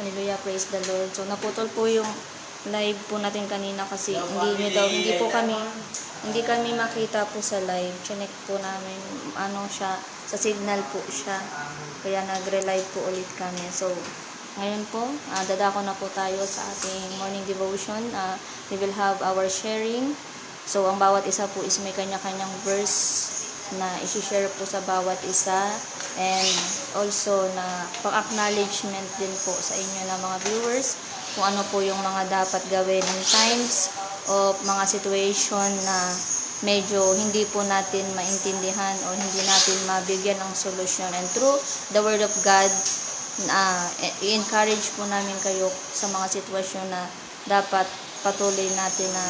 Hallelujah, praise the Lord. So naputol po yung live po natin kanina kasi hindi kami makita po sa live. Chinek po namin ano siya, sa signal po siya. Kaya nagre-live po ulit kami. So ngayon po, dadako na po tayo sa ating morning devotion. We will have our sharing. So ang bawat isa po is may kanya-kanyang verse na i-share po sa bawat isa, and also na pang-acknowledgement din po sa inyo na mga viewers kung ano po yung mga dapat gawin in times of mga situation na medyo hindi po natin maintindihan o hindi natin mabigyan ng solusyon. And through the Word of God, i-encourage po namin kayo sa mga sitwasyon na dapat patuloy natin na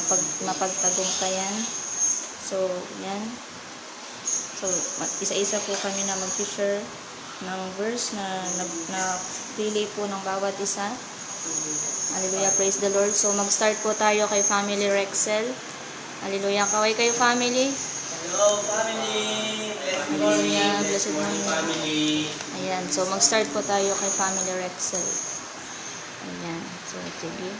mapagtagumpayan. So, yan. So, isa-isa po kami na mag-share ng verse na pili po ng bawat isa. Hallelujah, praise the Lord. So, mag-start po tayo kay Family Rexel. Hallelujah, kaway kayo family. Hello, family! Hallelujah, blessed morning. Family! Ayan, so mag-start po tayo kay Family Rexel. Ayan, so sige.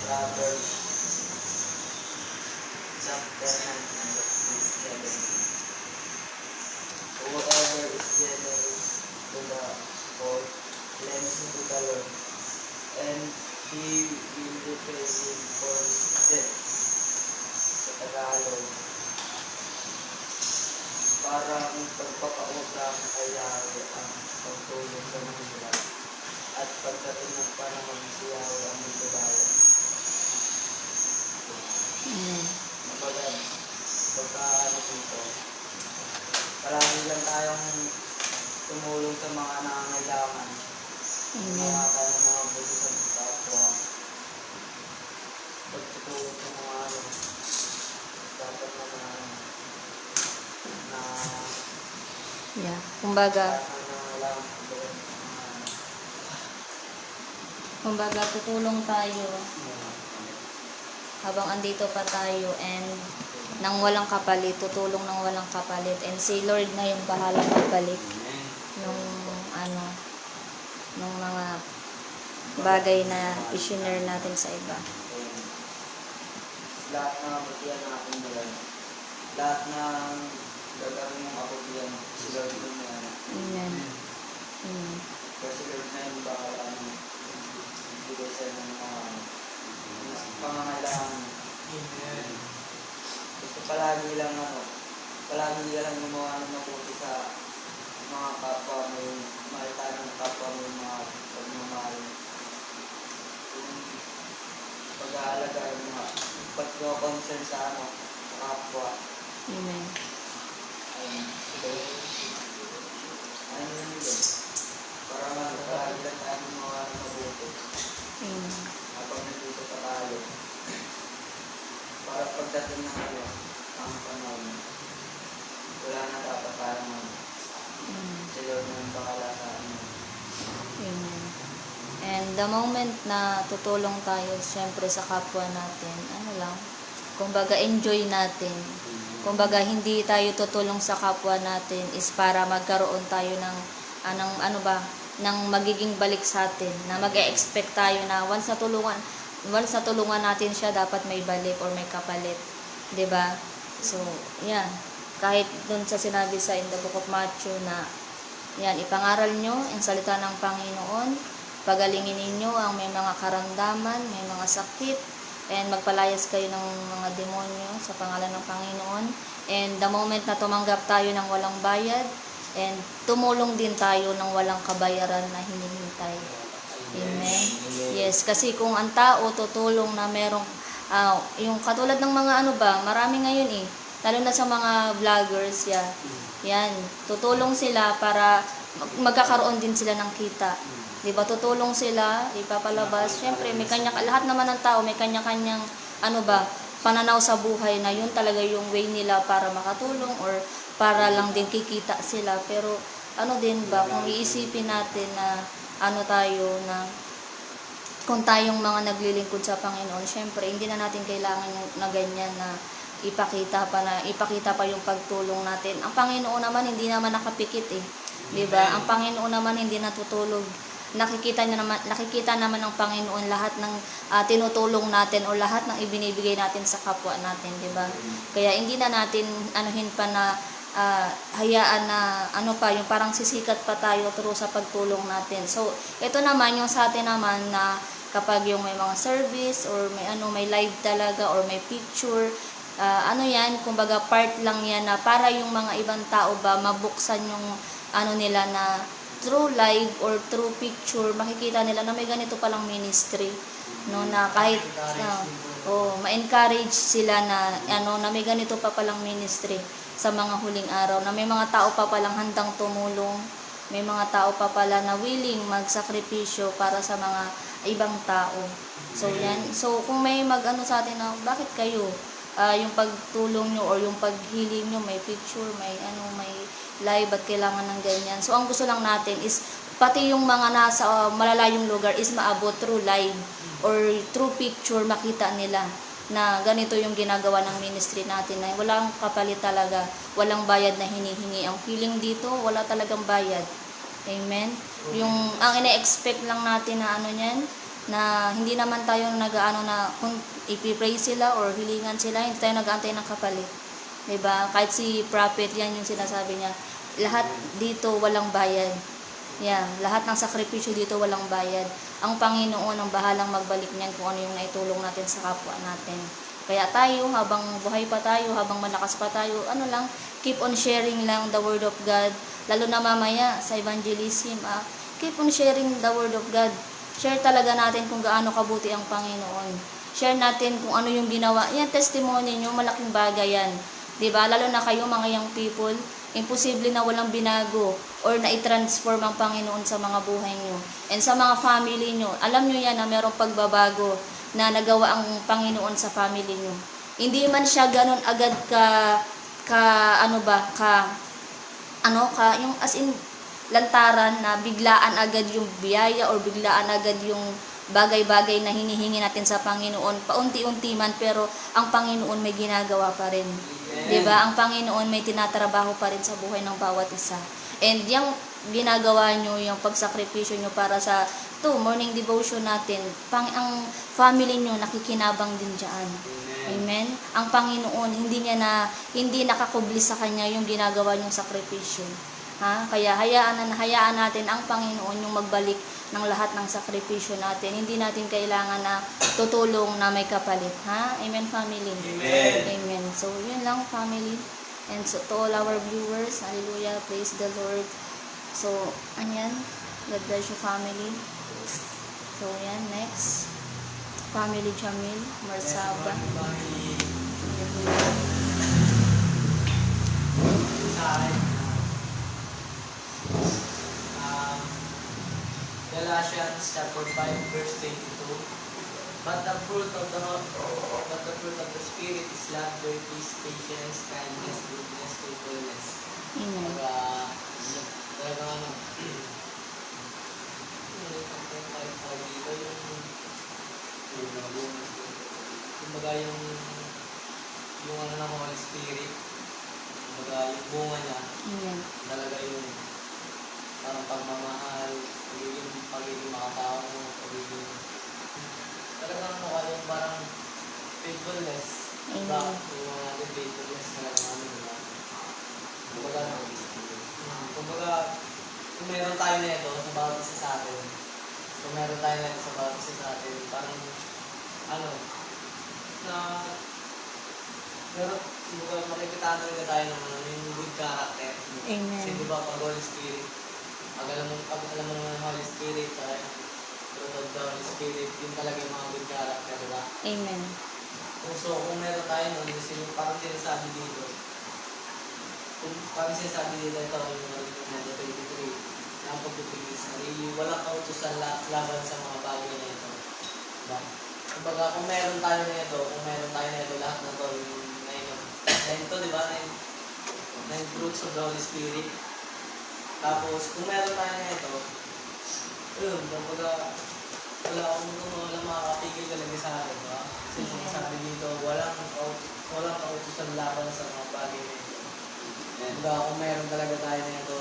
Proverbs chapter 9:7. Whoever is generous to the poor lends to the Lord, and He will repay him for his debt. Sa Tagalog, parang pagpapautang ay Yahweh ang pagtulong sa mahirap, at pagdating ng panahon si Yahweh ang magbabayad. Napagad, pagkaano dito, palagi lang tayong tumulong sa mga nangangailangan. Mga tayo ng mga buti sa kapwa. Pagtutulong sa mga dapat na Yeah, kumbaga tutulong tayo habang andito pa tayo, and nang walang kapalit, tutulong nang walang kapalit, and si Lord na yung bahala magpalit nung mga bagay na i-share natin sa iba. lahat na matiyan natin nila, lahat ng gagawin mong kabutihan, si Lord yung na yan. Amen. Amen. Kasi Lord na yung bahala bigay sa ng mga pangangailangan. Gusto palagi lang gumawa ng mabuti sa mga kapwa mo, yung mahal tayo ng kapwa mo, yung mga pagmamahal, yung pag-aalaga, yung mga pag-concern sa kapwa. Amen. Ano yun yun? Para palagi lang tayo gumawa ng mabuti. Amen. Habang nandito pa tayo. Para pagdating ng ang panahon, wala na dapat tayong si Lord na yung bahala sa amin. Amen. And the moment na tutulong tayo siyempre sa kapwa natin, kumbaga enjoy natin. Kumbaga hindi tayo tutulong sa kapwa natin is para magkaroon tayo ng ng magiging balik sa atin, na mag-e-expect tayo na once na tulungan natin siya, dapat may balik or may kapalit, 'di ba? So, yan. Kahit dun sa sinabi sa in the book of Matthew na yan, ipangaral nyo ang salita ng Panginoon, pagalingin ninyo ang may mga karamdaman, may mga sakit, and magpalayas kayo ng mga demonyo sa pangalan ng Panginoon. And the moment na tumanggap tayo ng walang bayad, and tumulong din tayo ng walang kabayaran na hinihintay. Amen? Yes, kasi kung ang tao tutulong na merong, yung katulad ng mga marami ngayon lalo na sa mga vloggers, yan, tutulong sila para magkakaroon din sila ng kita. Diba, tutulong sila, ipapalabas. Siyempre, lahat naman ng tao may kanya-kanyang pananaw sa buhay na yun talaga yung way nila para makatulong or para lang din kikita sila. Pero kung iisipin natin na kung tayong mga naglilingkod sa Panginoon, syempre hindi na natin kailangan na ganyan na ipakita pa yung pagtulong natin. Ang Panginoon naman hindi naman nakapikit eh. 'Di ba? Ang Panginoon naman hindi natutulog. Nakikita naman ng Panginoon lahat ng tinutulong natin o lahat ng ibinibigay natin sa kapwa natin, 'di ba? Kaya hindi na natin anuhin pa na hayaan na yung parang sisikat pa tayo through sa pagtulong natin. So, ito naman yung sa atin naman na kapag yung may mga service or may live talaga or may picture, yan, kumbaga part lang yan na para yung mga ibang tao ba mabuksan yung nila na through live or through picture, makikita nila na may ganito palang ministry, no, na kahit ma-encourage sila na na may ganito pa palang ministry sa mga huling araw, na may mga tao pa palang handang tumulong, may mga tao pa pala na willing magsakripisyo para sa mga ibang tao. So yan. So kung may sa atin na bakit kayo yung pagtulong nyo or yung paghiling nyo, may picture, may live at kailangan ng ganyan. So ang gusto lang natin is pati yung mga nasa malalayong lugar is maabot through live or through picture, makita nila na ganito yung ginagawa ng ministry natin, na walang kapalit talaga, walang bayad na hinihingi. Ang feeling dito, wala talagang bayad. Amen? Yung ang ina-expect lang natin na niyan, na hindi naman tayo na kung ipipray sila or hilingan sila, hindi tayo nag-aantay ng kapalit. 'Di ba? Kahit si prophet, yan yung sinasabi niya, lahat dito walang bayad. Yan, lahat ng sakripisyo dito walang bayad. Ang Panginoon ang bahalang magbalik niyan kung ano yung naitulong natin sa kapwa natin. Kaya tayo, habang buhay pa tayo, habang malakas pa tayo, keep on sharing lang the word of God. Lalo na mamaya sa evangelism, keep on sharing the word of God. Share talaga natin kung gaano kabuti ang Panginoon. Share natin kung ano yung ginawa. Yan, testimony nyo, malaking bagay yan. Diba? Lalo na kayo, mga young people, imposible na walang binago or na i-transform ang Panginoon sa mga buhay nyo. And sa mga family nyo, alam nyo yan na merong pagbabago na nagawa ang Panginoon sa family nyo. Hindi man siya ganun agad yung as in lantaran na biglaan agad yung biyaya or biglaan agad yung bagay-bagay na hinihingi natin sa Panginoon. Paunti-unti man, pero ang Panginoon may ginagawa pa rin. Diba? Ang Panginoon may tinatrabaho pa rin sa buhay ng bawat isa. And yung ginagawa nyo, yung pagsakripisyo nyo para sa morning devotion natin, ang family nyo nakikinabang din dyan. Amen? Ang Panginoon, hindi nakakubli sa Kanya yung ginagawa nyong sakripisyo. Kaya hayaan natin ang Panginoon yung magbalik ng lahat ng sakripisyo natin. Hindi natin kailangan na tutulong na may kapalit. Amen, family? Amen. Amen. So, yun lang, family. And so, to all our viewers, hallelujah, praise the Lord. So, God bless you, family. So, next. Family Jamil, Marsaba. Galatians chapter 5 verse 22. But the fruit of the Spirit is love, joy, peace, patience, kindness, goodness, faithfulness. Amen. Kumbaga yung ng Holy Spirit, kumbaga yung bunga niya, Amen. talaga yung parang pagmamahal, pagiging makatao mo, talagang yung parang faithfulness. Diba? Yung mga natin faithfulness talaga namin, diba? Kumbaga, kung meron tayo na ito sa bawat isa sa atin, parang, kumbaga makikita na tayo ng yung good character. Amen. Kasi diba, pag Holy Spirit, pag alam mo ng Holy Spirit, fruit of the Holy Spirit, yun talaga yung mga good character, diba? Amen. So, kung meron tayo nun, parang sinasabi dito, ito yung Matthew 23, ang pagpipigil sa sarili, walang kautusan laban sa mga bagay na ito. Diba? Kumbaga, kung meron tayo na ito, lahat na ito, yung ito, diba? Nine fruits of the Holy Spirit. Tapos, kung meron tayo na ito, kumbaga, wala makakapigil talaga sa akin, diba? Kasi sinasabi dito, walang kautusan laban sa mga bagay na ito. Diba, kung mayroon talaga tayo na ito,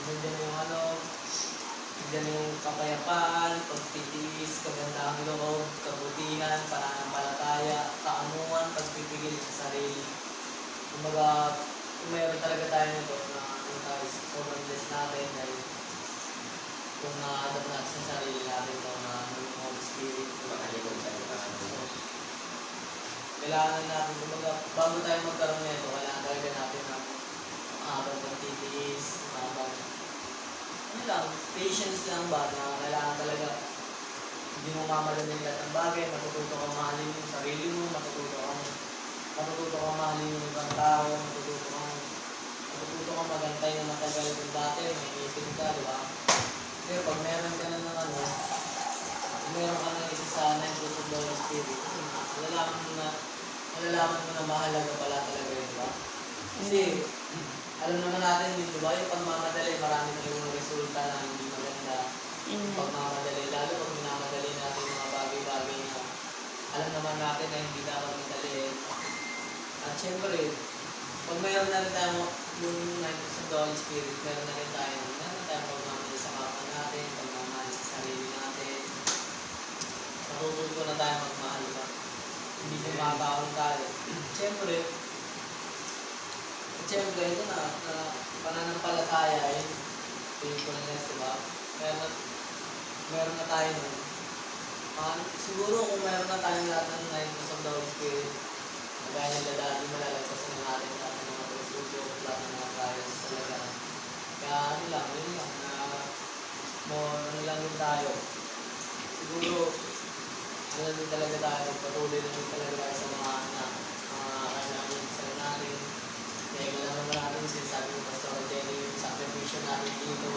nandiyan yung nandiyan yung kapayapaan, pagtitiis, kagandahang loob, kabutihan, pananampalataya, kaamuhan, pagpipigil sa sarili. Kumbaga, kung mayroon talaga tayo nito na tayo sobrang blessed natin dahil kung na-adapt natin sa sarili natin ito na yung Holy Spirit, kailangan natin, kumbaga, bago tayo magkaroon nito, kailangan talaga natin ng mahabang pagtitiis, mahabang, ano lang, patience lang ba, na kailangan talaga hindi mo mamadali lahat ng bagay, matututo kang mahalin yung sarili mo, matututo kang mahalin yung ibang tao, matututo kang magantay na matagal kung dati, may ngipin ka, di ba? Pero pag meron ka na ng meron ka na isa sa 9 fruits of the Holy Spirit, malalaman mo na mahalaga pala talaga yun, di ba? Kasi, alam naman natin din, di ba, yung pagmamadali, marami talagang resulta na hindi maganda. Yung pagmamadali, lalo pag minamadali natin yung mga bagay-bagay na alam naman natin na hindi dapat madaliin. At syempre, pag mayroon na rin tayo yung 9 fruits of the Holy Spirit, meron na rin tayo pagmamahal sa kapwa natin, pagmamahal sa sarili natin. Matututo na tayo magmahal ba? Hindi na makakaon tayo. Siyempre, ito na pananampalataya, faithfulness, diba? Meron na tayo nun. Siguro kung meron na tayo lahat ng 9 fruits of the Holy Spirit, magaya nila dati, malalagpasan na natin lahat ng mga pagsuso, lahat ng mga trials talaga. Kaya yun lang, ano lang din tayo. Siguro, ano lang din talaga tayo, patuloy lang din talaga tayo sa mga kailangan sa natin. Dahil alam naman natin, sinasabi ng Pastor Jenny, yung sakripisyo natin dito,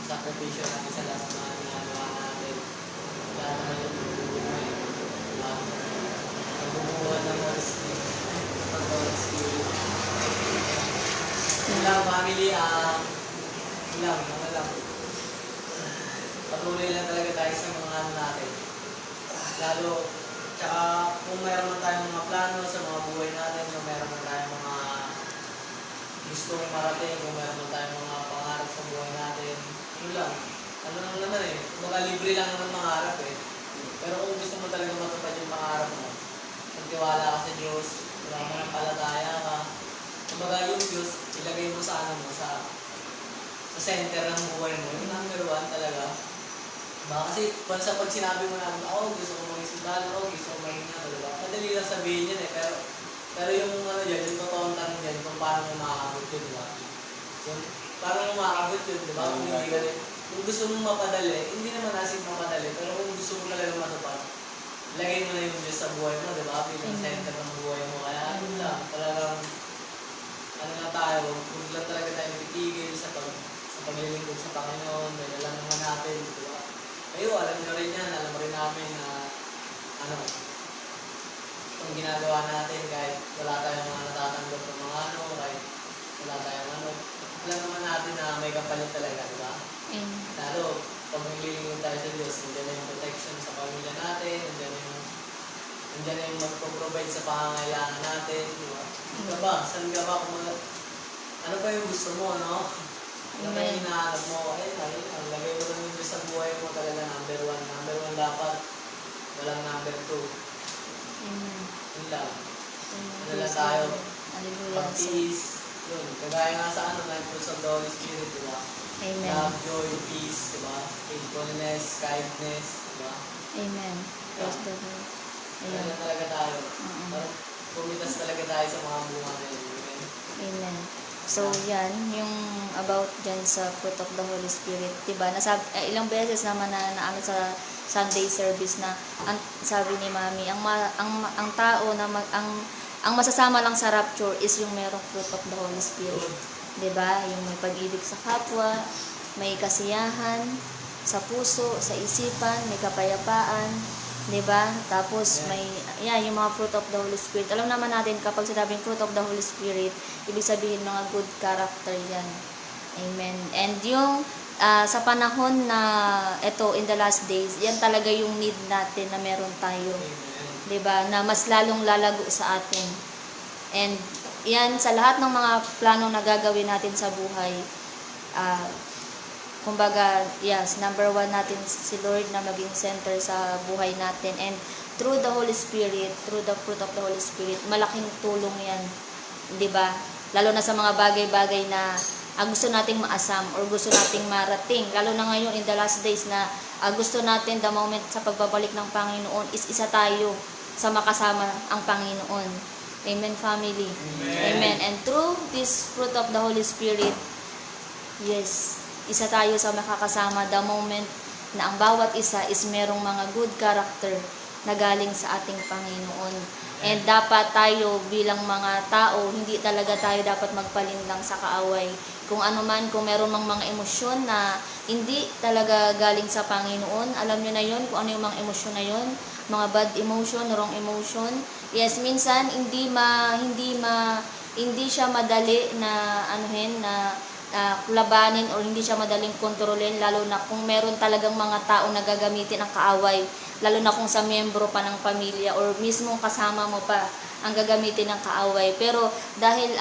sakripisyo natin sa lahat ng mga ginagawa natin. Lahat naman yung bubuhay. Nagbubuhan ng Holy Spirit. Ng Holy Spirit. Yun lang, family, patuloy lang talaga tayo sa mga natin. Lalo, tsaka kung mayroon man tayong mga plano sa mga buhay natin, kung mayroon man tayong mga gustong marating, kung mayroon man tayong mga pangarap sa buhay natin, yun lang. Ano lang naman mga libre lang naman mangarap Pero kung gusto mo talaga matupad yung pangarap mo, magtiwala ka sa Diyos, wala mo ng palataya ka. Kumbaga yung Diyos, ilagay mo sa sa center ng buhay mo. Yung number 1 talaga. Diba? Kasi pag sinabi mo na, gusto ko maging sundalo, gusto ko maging diba? Madali lang sabihin yun Pero yung dyan, yung totoong tanong dyan, kung paano mo makakabot yun, diba? Yung, paano mo makakabot yun, diba? Kung gusto mong mapadali, hindi naman asing mapadali, pero kung gusto mo talaga matupad, lagay mo na yung Diyos sa buhay mo, diba? Bilang center ng buhay mo. Kaya yun lang, talagang, tayo, huwag lang talaga tayo titigil sa paglilingkod sa Panginoon, dahil alam naman natin, diba? Kayo, alam nyo rin yan, alam rin namin na, itong ginagawa natin, kahit wala tayong mga natatanggap ng mga kahit wala tayong alam naman natin na may kapalit talaga, diba? Lalo, pag naglilingkod tayo sa Diyos, nandiyan na yung protection sa pamilya natin, nandiyan na yung mag-provide sa pangangailangan natin, diba? Saan ka ba? Ano pa yung gusto mo, no? Ano pa yung hinahanap mo? Ang lagay mo lang yung Diyos sa buhay mo talaga number 1. Number 1 dapat, walang number 2. Yun lang. Ano lang tayo? Pag-peace. Yun. Kagaya nga sa 9 fruits of the Holy Spirit, diba? Amen. Love, joy, peace, diba? Faithfulness, kindness, diba? Amen. Praise the Lord. Ano lang talaga tayo. Pumitas talaga tayo sa mga bunga na yun. Amen. So, yan, yung about dyan sa fruit of the Holy Spirit, diba? Ilang beses naman na sa Sunday service na, sabi ni Mami, ang tao na ang masasama lang sa rapture is yung merong fruit of the Holy Spirit. Diba? Yung may pag-ibig sa kapwa, may kasiyahan sa puso, sa isipan, may kapayapaan, diba? Tapos may yung mga fruit of the Holy Spirit. Alam naman natin kapag sinabing fruit of the Holy Spirit, ibig sabihin mga good character yan. Amen. And yung sa panahon na ito in the last days, yan talaga yung need natin na meron tayo. 'Di ba? Na mas lalong lalago sa atin. And yan, sa lahat ng mga plano na gagawin natin sa buhay, ah, kumbaga, yes, number one natin si Lord na maging center sa buhay natin. And through the Holy Spirit, through the fruit of the Holy Spirit, malaking tulong yan. 'Di ba? Lalo na sa mga bagay-bagay na gusto nating maasam or gusto nating marating. Lalo na ngayon in the last days na gusto natin the moment sa pagbabalik ng Panginoon is isa tayo sa makasama ang Panginoon. Amen, family. Amen. And through this fruit of the Holy Spirit, yes, isa tayo sa makakasama the moment na ang bawat isa is merong mga good character na galing sa ating Panginoon. And dapat tayo bilang mga tao, hindi talaga tayo dapat magpalinlang sa kaaway. Kung ano man, kung meron mang mga emosyon na hindi talaga galing sa Panginoon, alam nyo na yun, kung ano yung mga emosyon na yun, mga bad emotion, wrong emotion. Yes, minsan hindi siya madali na labanin or hindi siya madaling kontrolin, lalo na kung meron talagang mga tao na gagamitin ang kaaway, lalo na kung sa miyembro pa ng pamilya or mismo kasama mo pa ang gagamitin ng kaaway. Pero dahil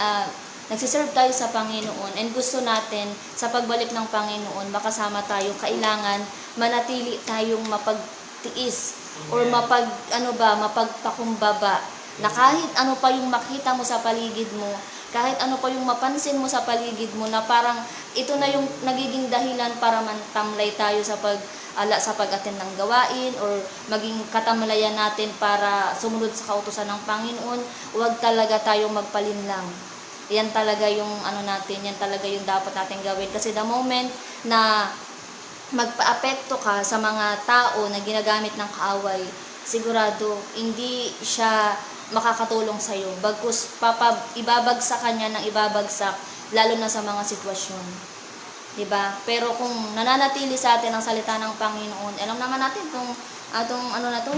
nagsiserve tayo sa Panginoon and gusto natin sa pagbalik ng Panginoon makasama tayo, kailangan manatili tayong mapagtiis or mapagpakumbaba na kahit ano pa yung makita mo sa paligid mo, kahit ano pa yung mapansin mo sa paligid mo na parang ito na yung nagiging dahilan para mantamlay tayo sa pag-attend ng gawain or maging katamlayan natin para sumunod sa kautusan ng Panginoon, huwag talaga tayong magpalinlang. Yan talaga yung yan talaga yung dapat natin gawin. Kasi the moment na magpa-apekto ka sa mga tao na ginagamit ng kaaway, sigurado hindi siya makakatulong sa iyo. Bagkus ibabagsak ka niya ng ibabagsak, lalo na sa mga sitwasyon. 'Di ba? Pero kung nananatili sa atin ang salita ng Panginoon, alam naman natin kung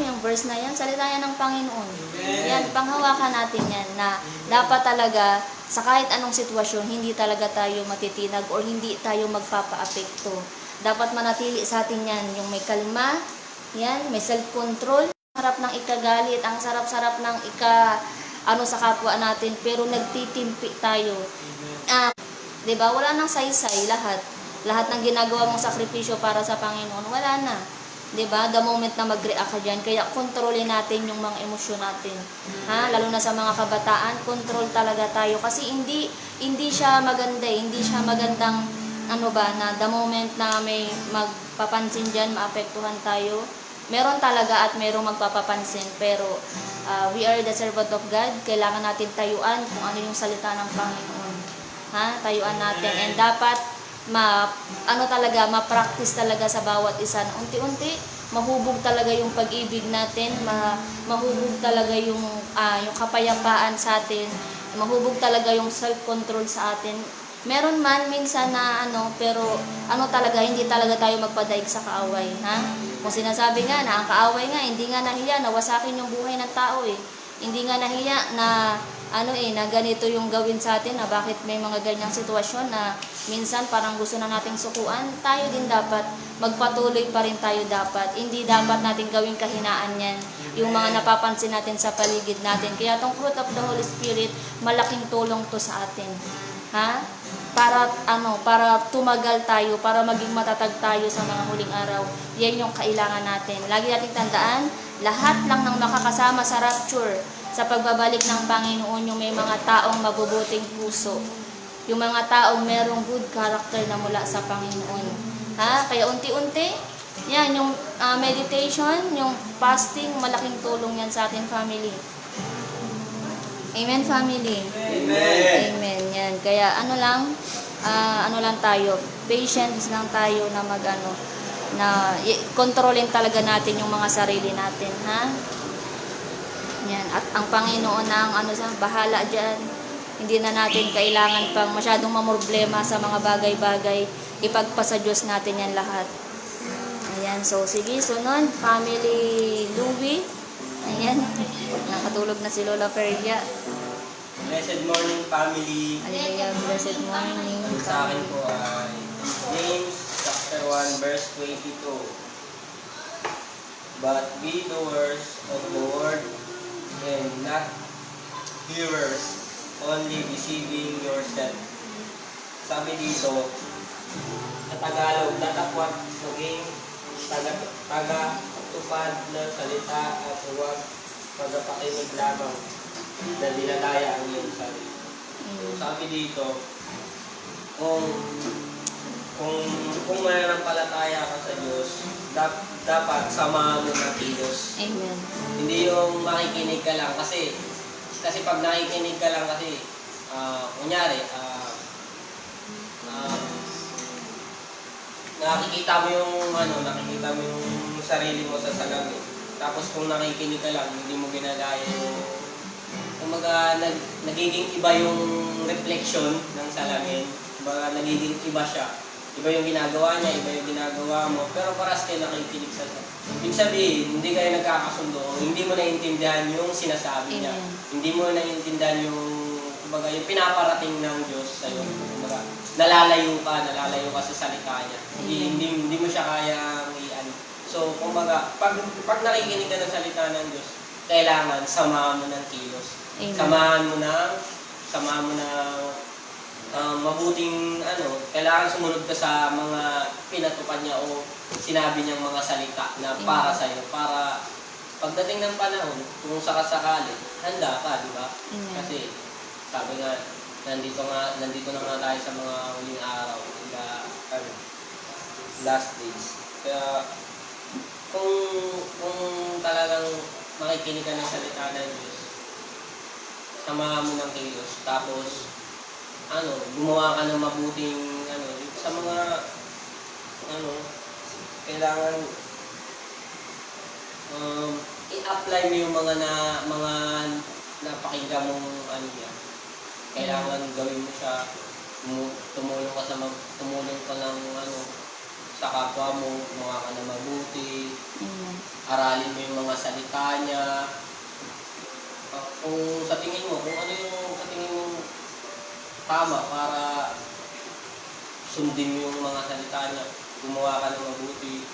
yung verse na yan, salita yan ng Panginoon. Yan, panghawakan natin yan na dapat talaga sa kahit anong sitwasyon, hindi talaga tayo matitinag or hindi tayo magpapa-apekto. Dapat manatili sa atin yan, yung may kalma, yan, may self-control, sarap ng ikagalit, ang sarap-sarap ng sa kapwa natin, pero nagtitimpi tayo. 'Di ba? Wala nang saysay lahat. Lahat ng ginagawa mong sakripisyo para sa Panginoon, wala na. 'Di ba? The moment na mag-react ka diyan, kaya kontrolin natin yung mga emosyon natin. Lalo na sa mga kabataan, control talaga tayo kasi hindi siya maganda, hindi siya magandang na the moment na may magpapansin diyan, maapektuhan tayo. Meron talaga at merong magpapapansin, pero we are the servant of God. Kailangan natin tayuan kung ano yung salita ng Panginoon. Tayuan natin, and dapat ma-practice talaga sa bawat isa na unti-unti mahubog talaga yung pag-ibig natin, mahubog talaga yung kapayapaan sa atin, mahubog talaga yung self-control sa atin. Meron man minsan na pero talaga, hindi talaga tayo magpadaig sa kaaway, Kung sinasabi nga na ang kaaway nga, hindi nga nahiya na wasakin yung buhay ng tao Hindi nga nahiya na na ganito yung gawin sa atin, na bakit may mga ganyang sitwasyon na minsan parang gusto na nating sukuan. Tayo din dapat, magpatuloy pa rin tayo dapat. Hindi dapat natin gawing kahinaan yan, yung mga napapansin natin sa paligid natin. Kaya tong fruit of the Holy Spirit, malaking tulong to sa atin. Para tumagal tayo, para maging matatag tayo sa mga huling araw. Yan yung kailangan natin. Lagi nating tandaan, lahat lang ng makakasama sa rapture, sa pagbabalik ng Panginoon, yung may mga taong mabubuting puso, yung mga taong merong good character na mula sa Panginoon. Kaya unti-unti, yan, yung meditation, yung fasting, malaking tulong yan sa atin, family. Amen, family. Amen. Amen. Yan. Kaya lang tayo, patience lang tayo na kontrolin talaga natin yung mga sarili natin, Yan. At ang Panginoon na ang bahala diyan. Hindi na natin kailangan pang masyadong mamroblema sa mga bagay-bagay. Ipagpasa Diyos natin yan lahat. Ayan. So, sige, sunod. Family Louie. Ayan. Nakatulog na si Lola Fergia. Blessed morning, family. Hallelujah. Blessed morning. Sa akin po ay James chapter 1 verse 22. But be doers of the word and not hearers, only deceiving yourself. Sabi dito, sa Tagalog, datapwat maging taga-tupad ng salita at huwag pagpapakinig lamang na dinadaya ang iyong sarili. So, sabi dito, kung mayroong ka sa Diyos, dapat samahan mo ng kilos. Amen. Hindi yung makikinig ka lang kasi pag nakikinig ka lang kasi kunyari nakikita mo yung sarili mo sa salamin. Tapos kung nakikinig ka lang, hindi mo ginagaya yung kumbaga nagiging iba yung reflection ng salamin. Kumbaga nagiging iba siya. Iba yung ginagawa niya, iba yung ginagawa mo, pero paras kayo nakikinig sa siya. Ibig sabihin, hindi kayo nagkakasundo, hindi mo naiintindihan yung sinasabi niya. Amen. Hindi mo naiintindihan yung, kumbaga, yung pinaparating ng Diyos sa'yo. Kumbaga, nalalayo ka sa salita niya. Hindi mo siya kayang i-ano. So, kumbaga, pag nakikinig ka ng salita ng Diyos, kailangan samahan mo ng kilos. Amen. Samahan mo ng mabuting kailangan sumunod ka sa mga pinatupad niya o sinabi niyang mga salita na para sa iyo, para pagdating ng panahon, kung sakasakali, handa ka, di ba? Kasi sabi nga, nandito na nga tayo sa mga huling araw, last days. Kaya kung talagang makikinig ka ng salita ng Diyos, samahan mo ng kilos, tapos gumawa ka ng mabuting sa mga kailangan i-apply mo yung mga napakinggan mong yan. Kailangan gawin mo siya, tumulong ka ng sa kapwa mo, gumawa ka ng mabuti, aralin mo yung mga salita niya. Kung sa tingin mo, tama para sundin mo yung mga salita niya, gumawa ka ng mabuti,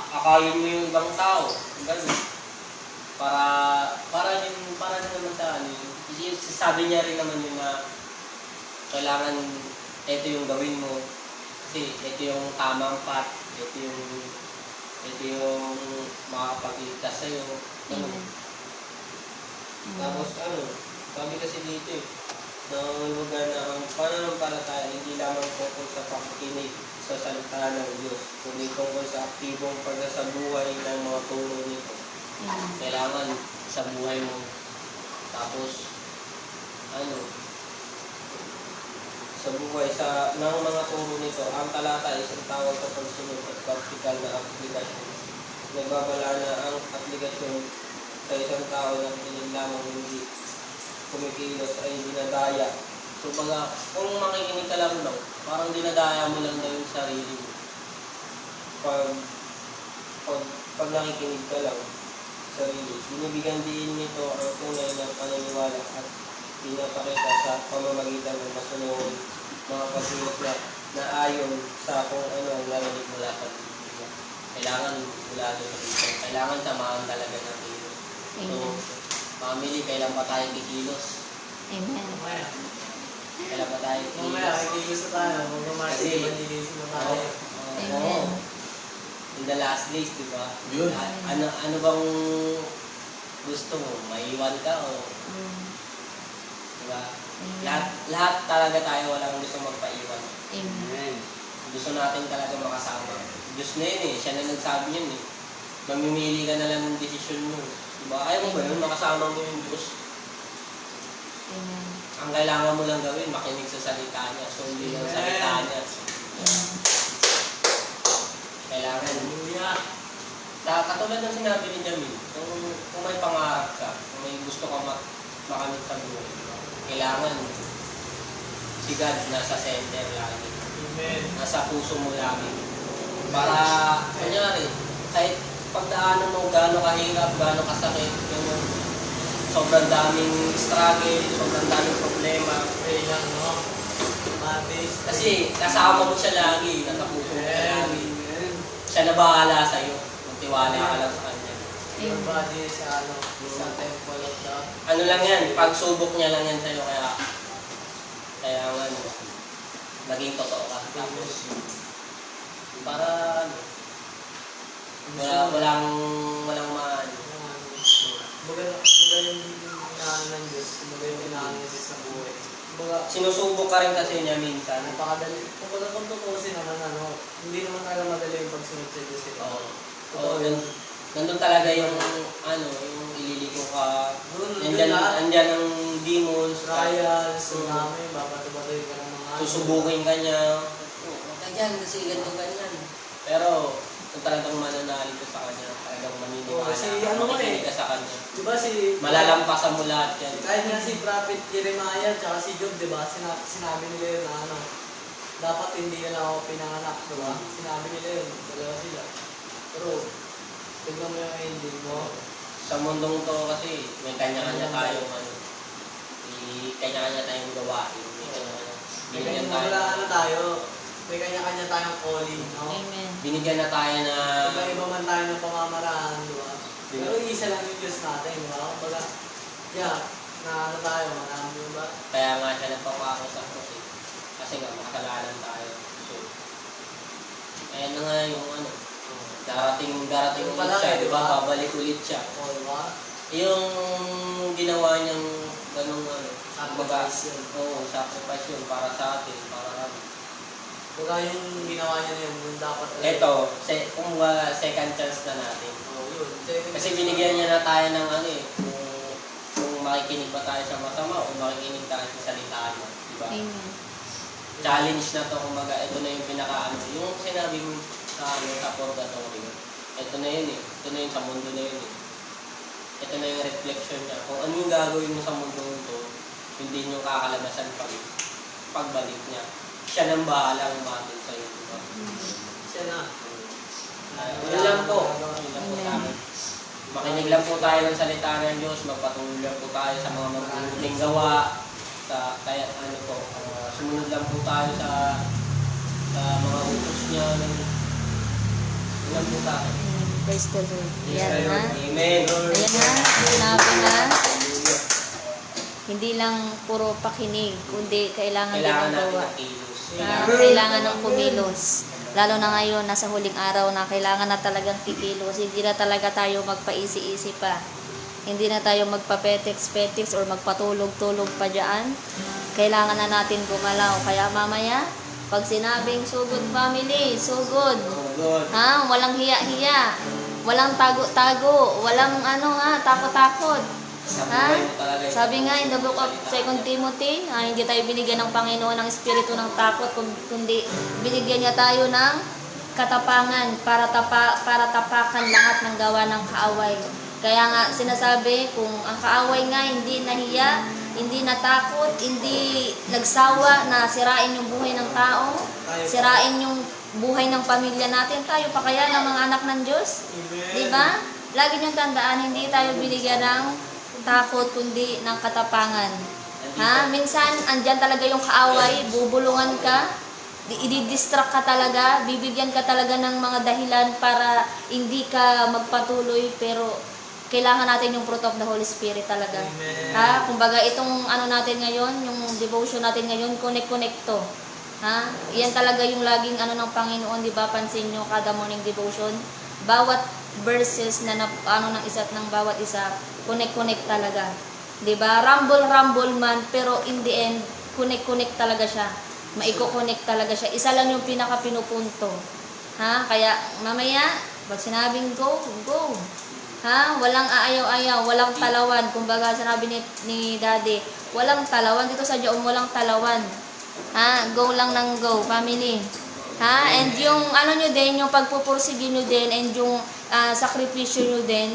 akayin mo yung ibang tao, ganun. Para din naman sa sabi niya rin naman yun na kailangan ito yung gawin mo kasi ito yung tamang path, ito yung makapagligtas sa'yo. Tapos sabi kasi dito lugar na ang pananampalataya hindi lamang tungkol sa pakikinig sa salita ng Diyos, kundi tungkol sa aktibong pagsasabuhay ng mga turo nito. Kailangan sa buhay mo. Tapos, sa buhay ng mga turo nito, ang talata ay isang tawag sa pagsunod at praktikal na aplikasyon. Nagbabala na ang aplikasyon sa isang tao na pinig lamang hindi kumikilos ay dinadaya. So, kung makikinig ka lang parang dinadaya mo lang na yung sarili mo. Pag nakikinig ka lang sarili, binibigyan din nito ang tunay ng paniniwala at pinapakita sa pamamagitan ng masunod mga pagkilos na ayon sa kung ano ang narinig mula sa Biblia. Kailangan mula doon sa Biblia. Kailangan samahan talaga ng kilos. So, family, kailan pa tayo kikilos? Amen. Kailan pa tayo kikilos? Mamaya, kikilos na tayo. Kung gumati, mandilis na tayo. Amen. In the last days, di ba? Yun. Ano bang gusto mo? Maiwan ka o? Di ba? Lahat talaga tayo walang gusto magpaiwan. Amen. Gusto natin talaga makasama. Diyos na yun siya na nagsabi yun Mamimili ka na lang ng desisyon mo. Diba? Ayaw mo ba yun? Makasama mo yung Diyos. Amen. Ang kailangan mo lang gawin, makinig sa salita niya. Sundin ang salita niya. Kailangan. Katulad ng sinabi ni Jamil, kung may pangarap ka, kung may gusto ka makamit sa buhay, kailangan si God nasa center lagi. Amen. Nasa puso mo lagi. Para, kunyari, kahit pagdaanan mo gaano kahirap, gaano kasakit, yung sobrang daming struggle, sobrang daming problema. Pray lang, no? Matis. Kasi kasama mo siya lagi, nasa puso mo siya lagi. Siya na bahala sa'yo. Magtiwala ka lang sa Kanya. Your body is sa temple of the... Ano lang yan, pagsubok niya lang yan sa'yo, kaya ano, maging totoo ka. Tapos, para, walang maano. Baga yung inaano ng Diyos, baga yung inaano ng Diyos sa buhay. Baga, Sinusubok ka rin kasi niya minsan. napakadali. Kung tutuusin naman, hindi naman talaga madali yung pagsunod sa Diyos. Oo, nandun talaga yung, yung ililigo ka. Andyan ang demons, Trials, tsunami, babato-batoy ka ng mga... susubukin ka niya. Huwag ka dyan kasi ganyan. Pero, kung talagang mananalig ka sa kanya, talagang maniniwala ka, makikinig ka sa kanya. Diba Malalampasan mo lahat yan. kahit nga si Prophet Jeremiah at si Job, diba, sinabi nila yun na dapat hindi na lang ako pinanganak, diba? Sinabi nila yun, dalawa sila. Pero, tignan mo yung ending mo. Sa mundong to kasi, may kanya-kanya tayong kanya-kanya tayong gawain. May Binigyan tayo. tayo, may kanya-kanya tayong calling, no? Amen. Binigyan na tayo na Iba-iba man tayo ng pamamaraan, diba? Pero isa lang yung Diyos natin, diba? Kumbaga, tayo, marami ba? kaya nga siya nagpapako sa cross eh. Kasi nga makasalanan tayo. So, ayan na nga yung darating Yung ulit pala siya, eh, di ba? diba? Babalik ulit siya. O, diba? Yung ginawa niyang ganung Sacrifice yun. Oo, sacrifice yun para sa atin, para kami. Kumbaga yung ginawa niya na yun, yung dapat... Ito, kung second chance na natin. Oo, yun. Kasi binigyan niya na tayo ng kung makikinig ba tayo sa masama o makikinig tayo sa salita niya, di ba? Amen. Challenge na to, kumbaga, ito na yung yung sinabi mo sa purgatory. Ito na yun eh. Ito na yun sa mundo na yun eh. Ito na yung reflection niya. Kung ano yung gagawin mo sa mundo ito, hindi yung kakalabasan pagbalik niya. Siya nang bahalang umatin sa iyo, di ba? Siya na. Yun lang po. Yun lang po sa amin. Makinig lang po tayo ng salita ng Diyos. Magpatuloy lang po tayo sa mga mabuting gawa. Kaya sumunod lang po tayo sa mga utos niya. Yun lang po tayo. Praise the Lord. Yes, Yan Lord. na. Amen. Ayan na. Sinabi na. Hindi lang puro pakinig, kundi kailangan din Kailangan ng natin gawa. ng kilos. Kailangan ng kumilos. Lalo na ngayon, nasa huling araw na kailangan na talagang kikilos. Hindi na talaga tayo magpaisi-isi pa. Hindi na tayo magpapetex-petex or magpatulog-tulog pa dyan. Kailangan na natin gumalaw. Kaya mamaya, pag sinabing so good family, so good. Good. Walang hiya-hiya. Walang tago-tago. Walang takot-takot. Sa buhay mo talaga yun. Sabi nga in the book of 2 Timothy, hindi tayo binigyan ng Panginoon ng espiritu ng takot, kundi binigyan niya tayo ng katapangan para tapakan lahat ng gawa ng kaaway. Kaya nga sinasabi, kung ang kaaway nga hindi nahiya, hindi natakot, hindi nagsawa na sirain yung buhay ng tao, sirain yung buhay ng pamilya natin, tayo pa kaya ng mga anak ng Diyos? Di ba? Lagi niyong tandaan, hindi tayo binigyan ng takot kundi ng katapangan. Minsan andyan talaga yung kaaway, bubulungan ka, i-distract ka talaga, bibigyan ka talaga ng mga dahilan para hindi ka magpatuloy, pero kailangan natin yung fruit of the Holy Spirit talaga. Kumbaga itong natin ngayon, yung devotion natin ngayon, connect to. Yan talaga yung laging ng Panginoon, di ba? Pansin nyo kada morning devotion, bawat verses na ng isa't ng bawat isa, connect talaga. 'Di ba? Rumble man, pero in the end, connect talaga siya. Maiko-connect talaga siya. Isa lang yung pinaka-pinupunto. Kaya mamaya, pag sinabing go, go. Walang aayaw-ayaw, walang talawan. Kumbaga sinabi ni Daddy, walang talawan dito sa Diyon, walang talawan. Go lang ng go, family. And yung nyo din, yung pagpupursige nyo din, and yung sakripisyo nyo din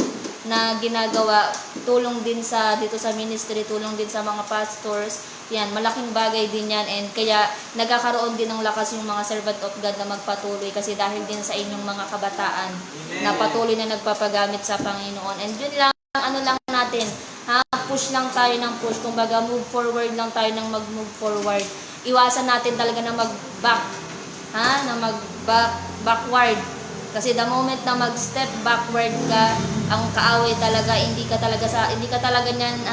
na ginagawa, tulong din dito sa ministry, tulong din sa mga pastors. Yan, malaking bagay din yan, and kaya nagkakaroon din ng lakas yung mga servant of God na magpatuloy kasi dahil din sa inyong mga kabataan na patuloy na nagpapagamit sa Panginoon. And yun lang, lang natin, push lang tayo ng push, kumbaga move forward lang tayo ng mag-move forward. Iwasan natin talaga na mag-back, na mag-backward. Kasi the moment na mag-step backward ka, ang kaaway talaga, hindi ka talaga niyan,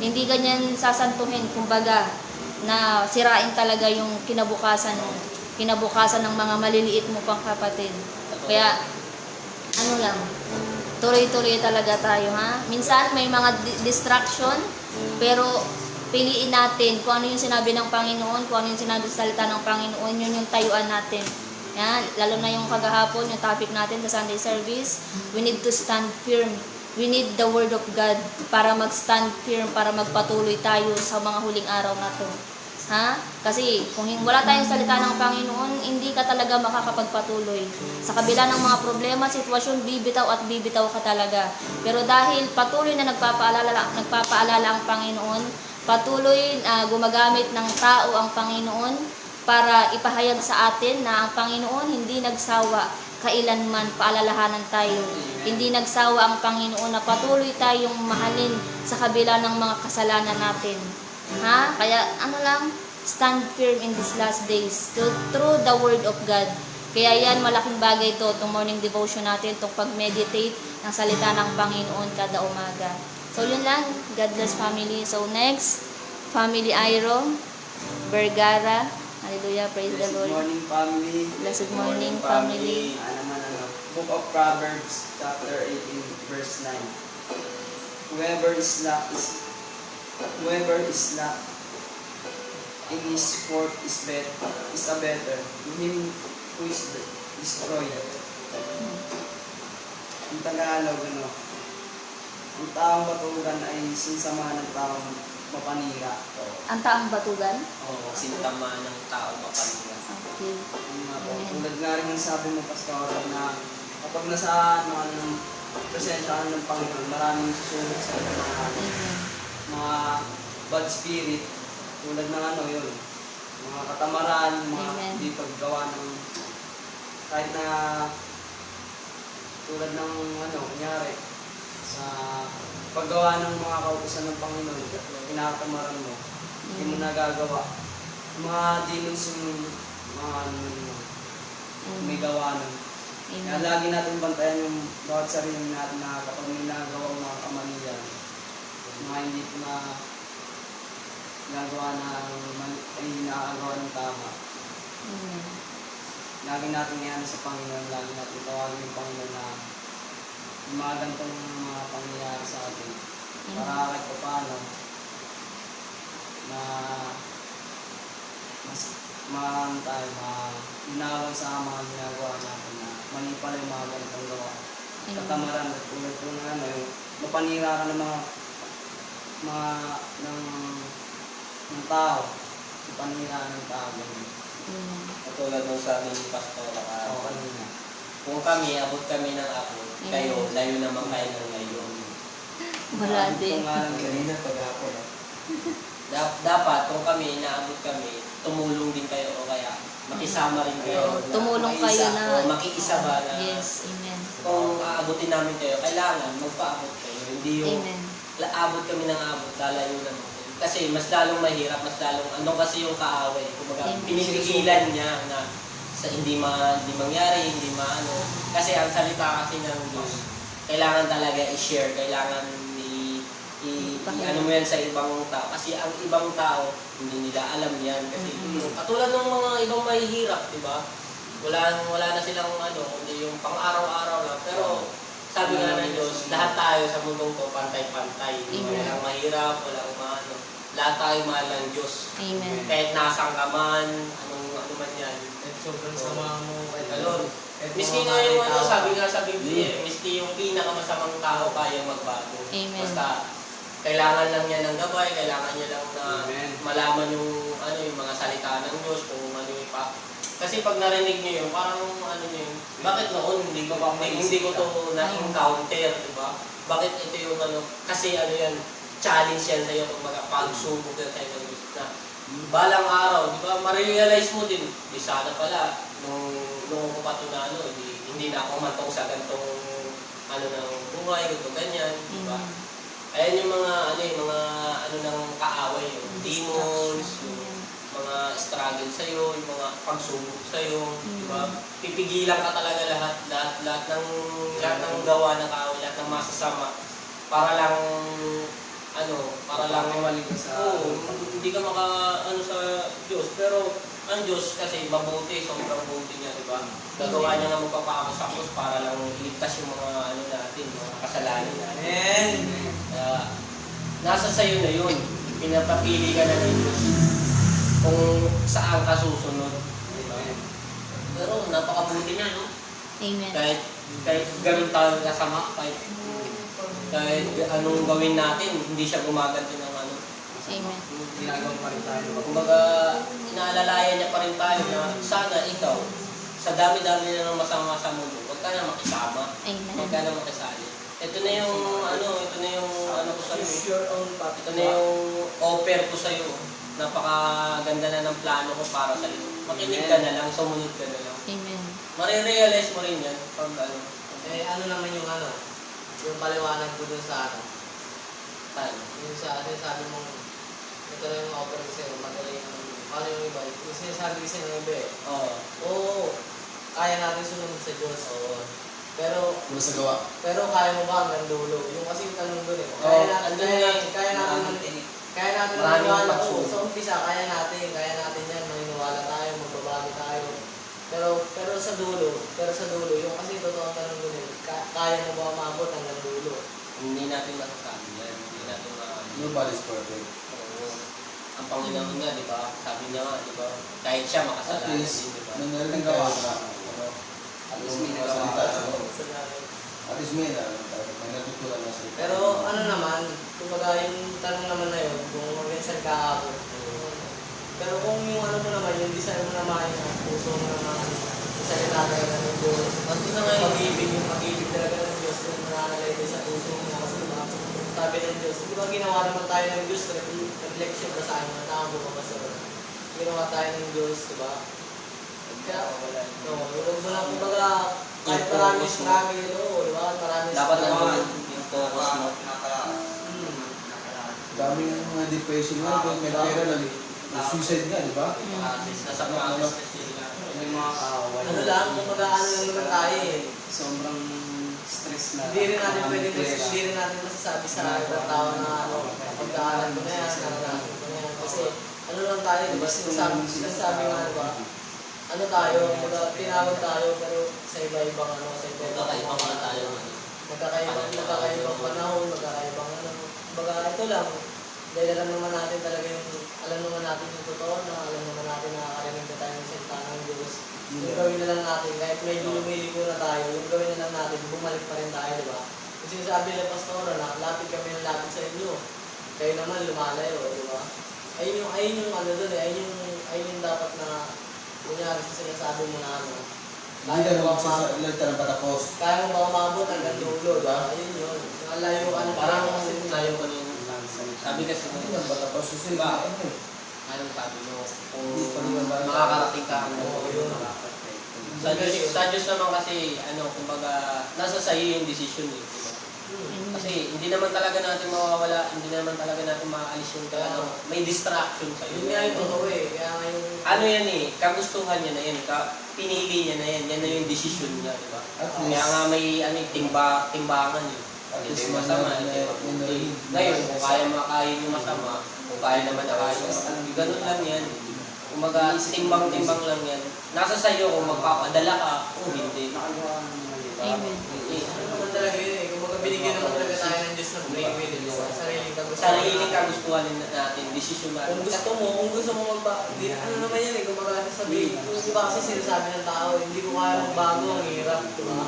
hindi ganyan sasantuhin, kumbaga, na sirain talaga yung kinabukasan ng mga maliliit mo pang kapatid. Kaya, tuloy-tuloy talaga tayo, ha? Minsan may mga distraction, pero piliin natin kung ano yung sinabi ng Panginoon, kung ano yung sinabi sa salita ng Panginoon, yun yung tayuan natin. Yan, lalo na yung kagahapon, yung topic natin sa Sunday service, we need to stand firm. We need the Word of God para mag-stand firm, para magpatuloy tayo sa mga huling araw na to. Ha? Kasi kung wala tayong salita ng Panginoon, hindi ka talaga makakapagpatuloy. Sa kabila ng mga problema, sitwasyon, bibitaw at bibitaw ka talaga. Pero dahil patuloy na nagpapaalala ang Panginoon, patuloy gumagamit ng tao ang Panginoon para ipahayag sa atin na ang Panginoon hindi nagsawa kailanman paalalahanan tayo. Hindi nagsawa ang Panginoon na patuloy tayong mahalin sa kabila ng mga kasalanan natin. Ha? Kaya stand firm in these last days through the Word of God. Kaya yan, malaking bagay ito, itong morning devotion natin, itong pag-meditate ng salita ng Panginoon kada umaga. So yun lang, God bless family. So next, Family Airo, Vergara. Hallelujah, praise the Blessed Lord. morning, family. Blessed morning, family. Book of Proverbs, chapter 18, verse 9. Whoever is not in his work is a better to him who is destroyed. Ang Tagalog, ang taong batugan ay sinsama ng taong mapanira. Ang taong batugan? Oo, sintama ng tao mapanira. Okay. Tulad nga rin ng sabi mo, Pastor, na kapag nasa presensya ng Panginoon, maraming susunod sa mga bad spirit, tulad ng yun, mga katamaran, mga Amen. hindi paggawa ng kahit na tulad ng kunyari sa paggawa ng mga kautusan ng Panginoon, kinakatamaran mo, hindi mo nagagawa. Mga demons yung mga may gawa nun. Kaya lagi natin bantayan yung bawat sarili natin na kapag may nagawa mga kamalian, mga hindi na nagawa ng tama. Lagi natin yan sa Panginoon, lagi natin tawagin yung Panginoon na yung mga gantong mga pangyayari sa atin. Para kahit pa paano na mas inawan sa mga ginagawa natin na mali pala yung mga ganitong gawa. Katamaran at tulad po yung mapanira ka ng ng tao. Mapanira ng tao. Katulad nung sabi ni Pastor, Kanina. kung kami, abot kami ng ako, kayo, layo naman kayo ng ngayon. Wala din. Kanina pag-hapon. Dapat, kung kami, inaabot kami, tumulong din kayo o kaya makisama rin kayo. na Tumulong kayo na. O makiisa ba na Yes, amen. kung aabutin namin kayo, kailangan magpaabot kayo. Hindi yung Amen. abot kami ng abot, lalayo naman. Kasi mas lalong mahirap, mas lalong kasi yung kaaway. Kumbaga, Amen. pinipigilan niya na sa hindi mangyari, hindi maano. Kasi ang salita kasi ng Diyos, kailangan talaga i-share, kailangan ano mo yan sa ibang tao. Kasi ang ibang tao, hindi nila alam yan. Kasi katulad ng mga ibang mahihirap, di ba? Wala na silang kundi yung pang-araw-araw lang. Pero sabi nga ng Diyos, lahat tayo sa mundong to pantay-pantay. Walang mahirap, walang maano. Lahat tayo mahal ng Diyos. Amen. Kahit nasang ka man, ano man yan. At sobrang sama mo kay Galon. Miski nga yung sabi nga sa Biblia, miski yung pinakamasamang tao kaya magbago. Amen. Basta kailangan lang niya ng gabay, kailangan niya lang na malaman yung yung mga salita ng Diyos, kung ano yung kasi pag narinig niyo yun, parang bakit noon hindi ko to na-encounter, di ba? Bakit ito yung kasi yan, challenge yan sa'yo kung pagsubok yan sa'yo ng Diyos na balang araw, di ba, ma-realize mo din, di sana pala, nung ko pa ito na hindi na ako matong sa gantong ng buhay, ganyan, di ba? Ayan yung mga ng kaaway, yung demons, yung mga struggle sa'yo, yung mga pagsubok sa'yo, di ba? Pipigilan ka talaga lahat ng gawa ng tao, lahat ng masasama, para lang, para lang, hindi ka sa Diyos, pero ang Diyos kasi mabuti, sobrang buti niya, di ba? Gagawa niya nga magpapako sa krus para lang iligtas yung mga natin, mga kasalanan natin. Amen. Kaya, nasa sayo na yun. Pinapapili ka na ng Diyos kung saan ka susunod. Diba? Pero napakabuti niya, no? Amen. Kahit ganun tayo kasama, kahit anong gawin natin, hindi siya gumaganti ng Amen. Ginagawa pa rin tayo. Kumbaga, inaalalayan niya pa rin tayo na sana ikaw, sa dami-dami na ng masama sa mundo, huwag ka na makisama, Amen. huwag ka na makisali. Ito na yung, ko sa'yo. Choose your own path. Ito na yung offer ko sa'yo. Napakaganda na ng plano ko para sa'yo. Makinig ka na lang, sumunod ka na lang. Amen. Marirealize mo rin yan pag Ano naman yung yung paliwanag ko dun sa tayo. yung sinasabi mong, ito na yung offer ko sa'yo, magaling paano yung iba? Yung sinasabi ko sa'yo ng iba oo, kaya natin sumunod sa Diyos. Pero kaya mo ba hanggang dulo? Yung kasi yung tanong doon kaya natin maniwala ko. Sa umpisa, kaya natin yan, maniniwala tayo, magbabago tayo. Pero sa dulo, yung kasi totoo ang tanong doon kaya mo ba umabot hanggang dulo? Hindi natin masasabi yan. Hindi natin Nobody's perfect. Oo. Ang Panginoon nga, di ba? Sabi niya nga, di ba? Kahit siya At makasalanan least, din, di ba? nangyari tayo na, At least may yung nagawa salita, ka. at least may natutunan na salita. Pero naman, kumbaga yung tanong naman na yun, kung minsan kaabot. Pero kung yung mo naman, yung desire mo naman, yung puso mo naman, salita tayo ng Diyos. Ito na nga yung Yung pag-ibig talaga ng Diyos na nananalay din sa puso mo. Kasi diba, sabi ng Diyos, di ba ginawa naman tayo ng Diyos, reflection ba sa akin, mga tao ba sa ginawa tayo ng Diyos, di ba? Kaya, huwag mo lang kumbaga, kahit marami, di ba? Marami dapat nandun yung focus mo. Daming mga depression nga, may pera lang. Suicide nga, di ba? Nasa promise na sila. Yung mga kaaway. lang, kumbaga lang naman tayo Sobrang stress na. Hindi rin natin masasabi sa ibang tao na pagdaanan ko na yan, naranasan ko na yan. Kasi lang tayo, di ba? Sinasabi nga, di ba? Tayo, tinawag tayo, pero sa iba-ibang sa Magkakaibang mga tayo. magkakaibang panahon, Kumbaga, ito lang. Dahil alam naman natin yung totoo na, alam naman natin na nakakarinig na tayo ng salita ng Diyos. Yung gawin na lang natin, kahit medyo lumiliko na tayo, yung gawin na lang natin, bumalik pa rin tayo, di ba? Kasi sabi ng pastora na, lapit kami ng lapit sa inyo. Kayo naman lumalayo, di ba? Ayun yung dapat na, kunyari sa sinasabi mo na Hindi na magsasalita ng patapos. kaya mo ba umabot hanggang dulo, di ba? Ayun yun. Yung layo ka na Parang kasi tayo ko nung sabi kasi Hindi nung na patapos kasi Diba? ano sabi mo, kung Hindi pa rin ba- makakarating ka hanggang Oo, dulo. yun. Sa Diyos naman kasi, kumbaga, nasa sa'yo yung decision eh. Diba? Kasi hindi naman talaga natin mawawala, hindi naman talaga natin maaalis yung may distraction sa'yo. Yun nga yung totoo eh. Kaya nga yung... Yan eh, kagustuhan niya na yan, pinili niya na yan yung decision niya, di ba? At Kaya least, nga may timbangan eh. At Hindi least masama, may- hindi may- mabuti. may- Ngayon, kung kaya makain yung masama, kung kaya naman nakain yung masama, ganun lang yan. Kumbaga, timbang-timbang lang yan. Nasa sa'yo kung magpapadala ka o hindi. Amen. Ano naman talaga yun eh. Kumbaga binigyan naman talaga tayo ng Diyos ng free will. Sariling kagustuhan. Sariling kagustuhan natin, desisyon natin. Kung gusto mo ano naman yan eh. Kumbaga sasabihin. Yung iba kasi sinasabi ng tao, hindi ko kaya magbago, ang hirap. Diba?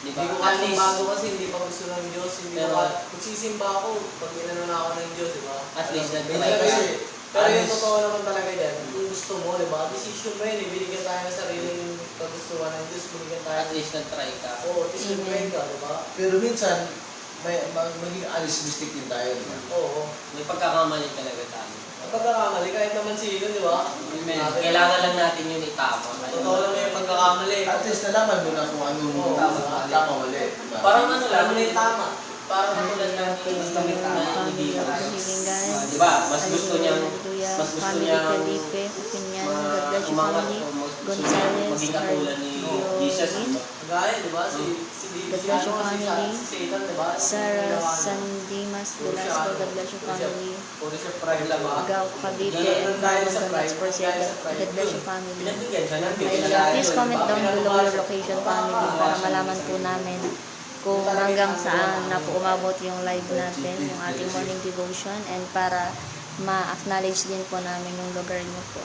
Di Hindi ko ba? kaya At least, magbago kasi hindi pa gusto ng Diyos. Hindi ko Pero- kaya. Magsisimba ako pag inano na ako ng Diyos, diba? At least, Pero nag-try ka. pero yung totoo naman talaga yan, kung gusto mo, diba? Decision mo yun eh. Binigyan tayo ng sariling kagustuhan ng Diyos. Binigyan tayo At least, nag-try ka. Oo, decision mo yun ka, diba? pero minsan, maging honest mistake din tayo. Diba? Oo. May pagkakamali talaga tayo. Pagkakamali, kahit naman sino, di ba? Kailangan lang natin yun itama. Totoo lang yung pagkakamali. At least nalaman mo na kung anong Oo, tama mali. Diba? Parang ano lang, Alam mo na yung tama. parang katulad ng Basta may family of the living God. Di ba? Mas gusto niyang Hallelujah. mas gusto Family niyang Felipe, Opinion, God bless you umangat family. o Gonzales, maging katulad ni Jesus. Carlin, gaya, di ba? Si God bless you family. si Satan, di ba? Sarah Sandimas Velasco, God bless you family. Puro siya pride lang ba? Gaw Cavite, Ganun dahil sa Congrats pride, for dahil sa pride. God bless you family. Pinagbigyan siya ng Please comment down below your location family para malaman po namin kung hanggang saan na po umabot yung live natin, yung ating morning devotion, and para ma-acknowledge din po namin yung lugar niyo po.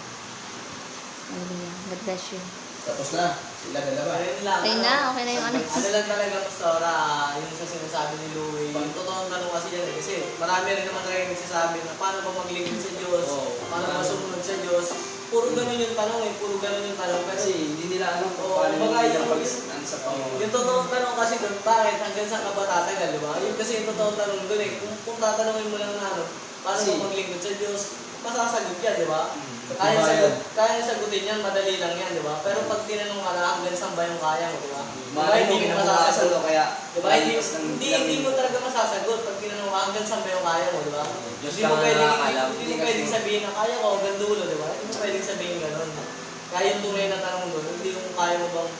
Hallelujah. God bless you. Tapos na. Sila dalawa. Okay na? Okay na yung ano? Ano lang talaga, Pastora, yung sa sinasabi ni Louie, yung totoong tanong kasi yan eh. Kasi marami rin naman talaga nagsasabi na paano ba maglingkod sa Diyos, paano ba sumunod sa Diyos. Puro ganun yung tanong eh, puro ganun yung tanong. Kasi Hindi nila alam kung Oo, paano kumbaga nila yung- pag-isnan sa Panginoon. yung totoong tanong kasi doon, bakit hanggang saan ka ba tatagal, di ba? Yun kasi yung totoong tanong doon eh. Kung tatanungin mo lang na ano, paano Kasi- ba maglingkod sa Diyos, masasagot yan, di ba? Kaya Kaya sagutin yan, madali lang yan, di ba? Pero pag tinanong ka na, hanggang saan ba yung kaya mo, di ba? Malay mo, Hindi mo kinabukasan masasagot. o kaya Diba? Hindi, lalipas ng hindi, ilang hindi mo minuto. talaga masasagot pag tinanong ka hanggang saan ba yung kaya mo, di ba? Diyos Hindi ka mo nga pwedeng, nakakalam. hindi mo pwedeng sabihin na kaya ko hanggang dulo, di ba? Hindi mo pwedeng sabihin gano'n. Kaya yung tunay na tanong doon, hindi yung kaya mo bang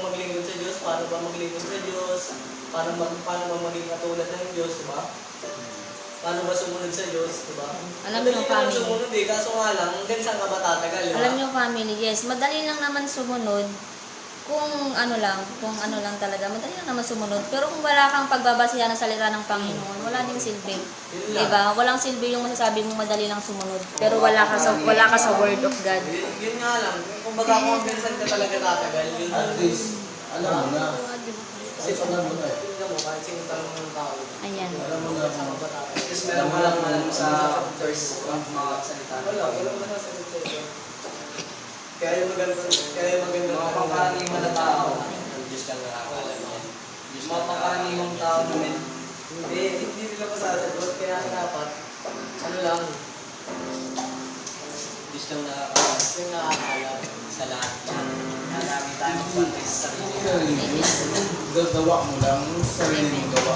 maglingkod sa Diyos, paano ba maglingkod sa Diyos, paano ba maging katulad ng Diyos, di ba? Paano ba sumunod sa Diyos, di ba? Alam Madali niyo, naman family. sumunod eh, kaso nga lang, hanggang saan ka ba tatagal, di ba? Alam nyo family, yes, madali lang naman sumunod kung ano lang talaga, madali lang naman sumunod. Pero kung wala kang pagbabasihan ng salita ng Panginoon, wala ding silbi. Yun lang. Diba? Walang silbi yung masasabi mong madali lang sumunod. Pero wala ka sa word of God. Yun nga lang, kung baga kung hanggang saan ka talaga tatagal, yun At least, alam mo na. Kasi alam mo na eh. Tingnan mo, kahit sino tanong ng tao. Ayan. Alam mo na kung Tapos meron ka lang alam sa first mga salita. Walang masasagot sa ito. Kaya yung maganda Mga pangkaraniwan na tao. Ang Diyos ka nakakalam yan. Diyos Mga pangkaraniwang tao namin. hindi nila masasagot, kaya dapat, ano lang, Diyos kang nakakalam yung nakakalam. sa lahat. Marami tayong magpantay sa sarili. gagawa mo lang yung sarili mong gawa.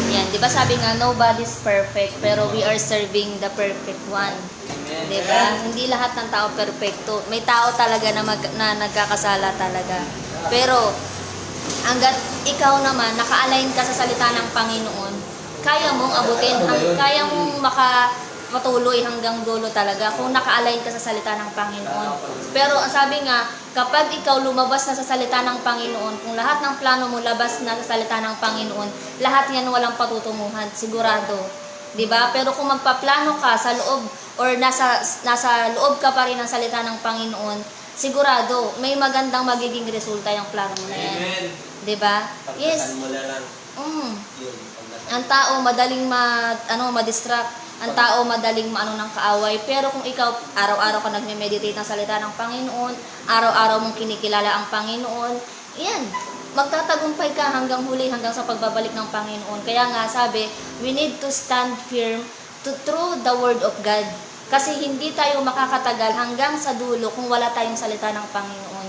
Yan, 'di ba sabi nga nobody's perfect, pero we are serving the perfect one. Amen. 'Di ba? Hindi lahat ng tao perpekto. May tao talaga na nagkakasala talaga. Pero hangga't ikaw naman naka-align ka sa salita ng Panginoon, kaya mong abutin, kaya mong makapatuloy hanggang dulo talaga kung naka-align ka sa salita ng Panginoon. Pero ang sabi nga, kapag ikaw lumabas na sa salita ng Panginoon, kung lahat ng plano mo labas na sa salita ng Panginoon, lahat yan walang patutunguhan, sigurado. 'Di ba? Pero kung magpaplano ka sa loob or nasa loob ka pa rin ng salita ng Panginoon, sigurado may magandang magiging resulta yung plano mo na yan. Amen. 'Di ba? Yes. Pagdasal mo na lang. Yun, pagdasal. Ang tao madaling ma-distract. Ang tao madaling maano ng kaaway. Pero kung ikaw araw-araw ka nagme-meditate ng salita ng Panginoon, araw-araw mong kinikilala ang Panginoon, yan, magtatagumpay ka hanggang huli, hanggang sa pagbabalik ng Panginoon. Kaya nga sabi, we need to stand firm through the word of God. Kasi hindi tayo makakatagal hanggang sa dulo kung wala tayong salita ng Panginoon.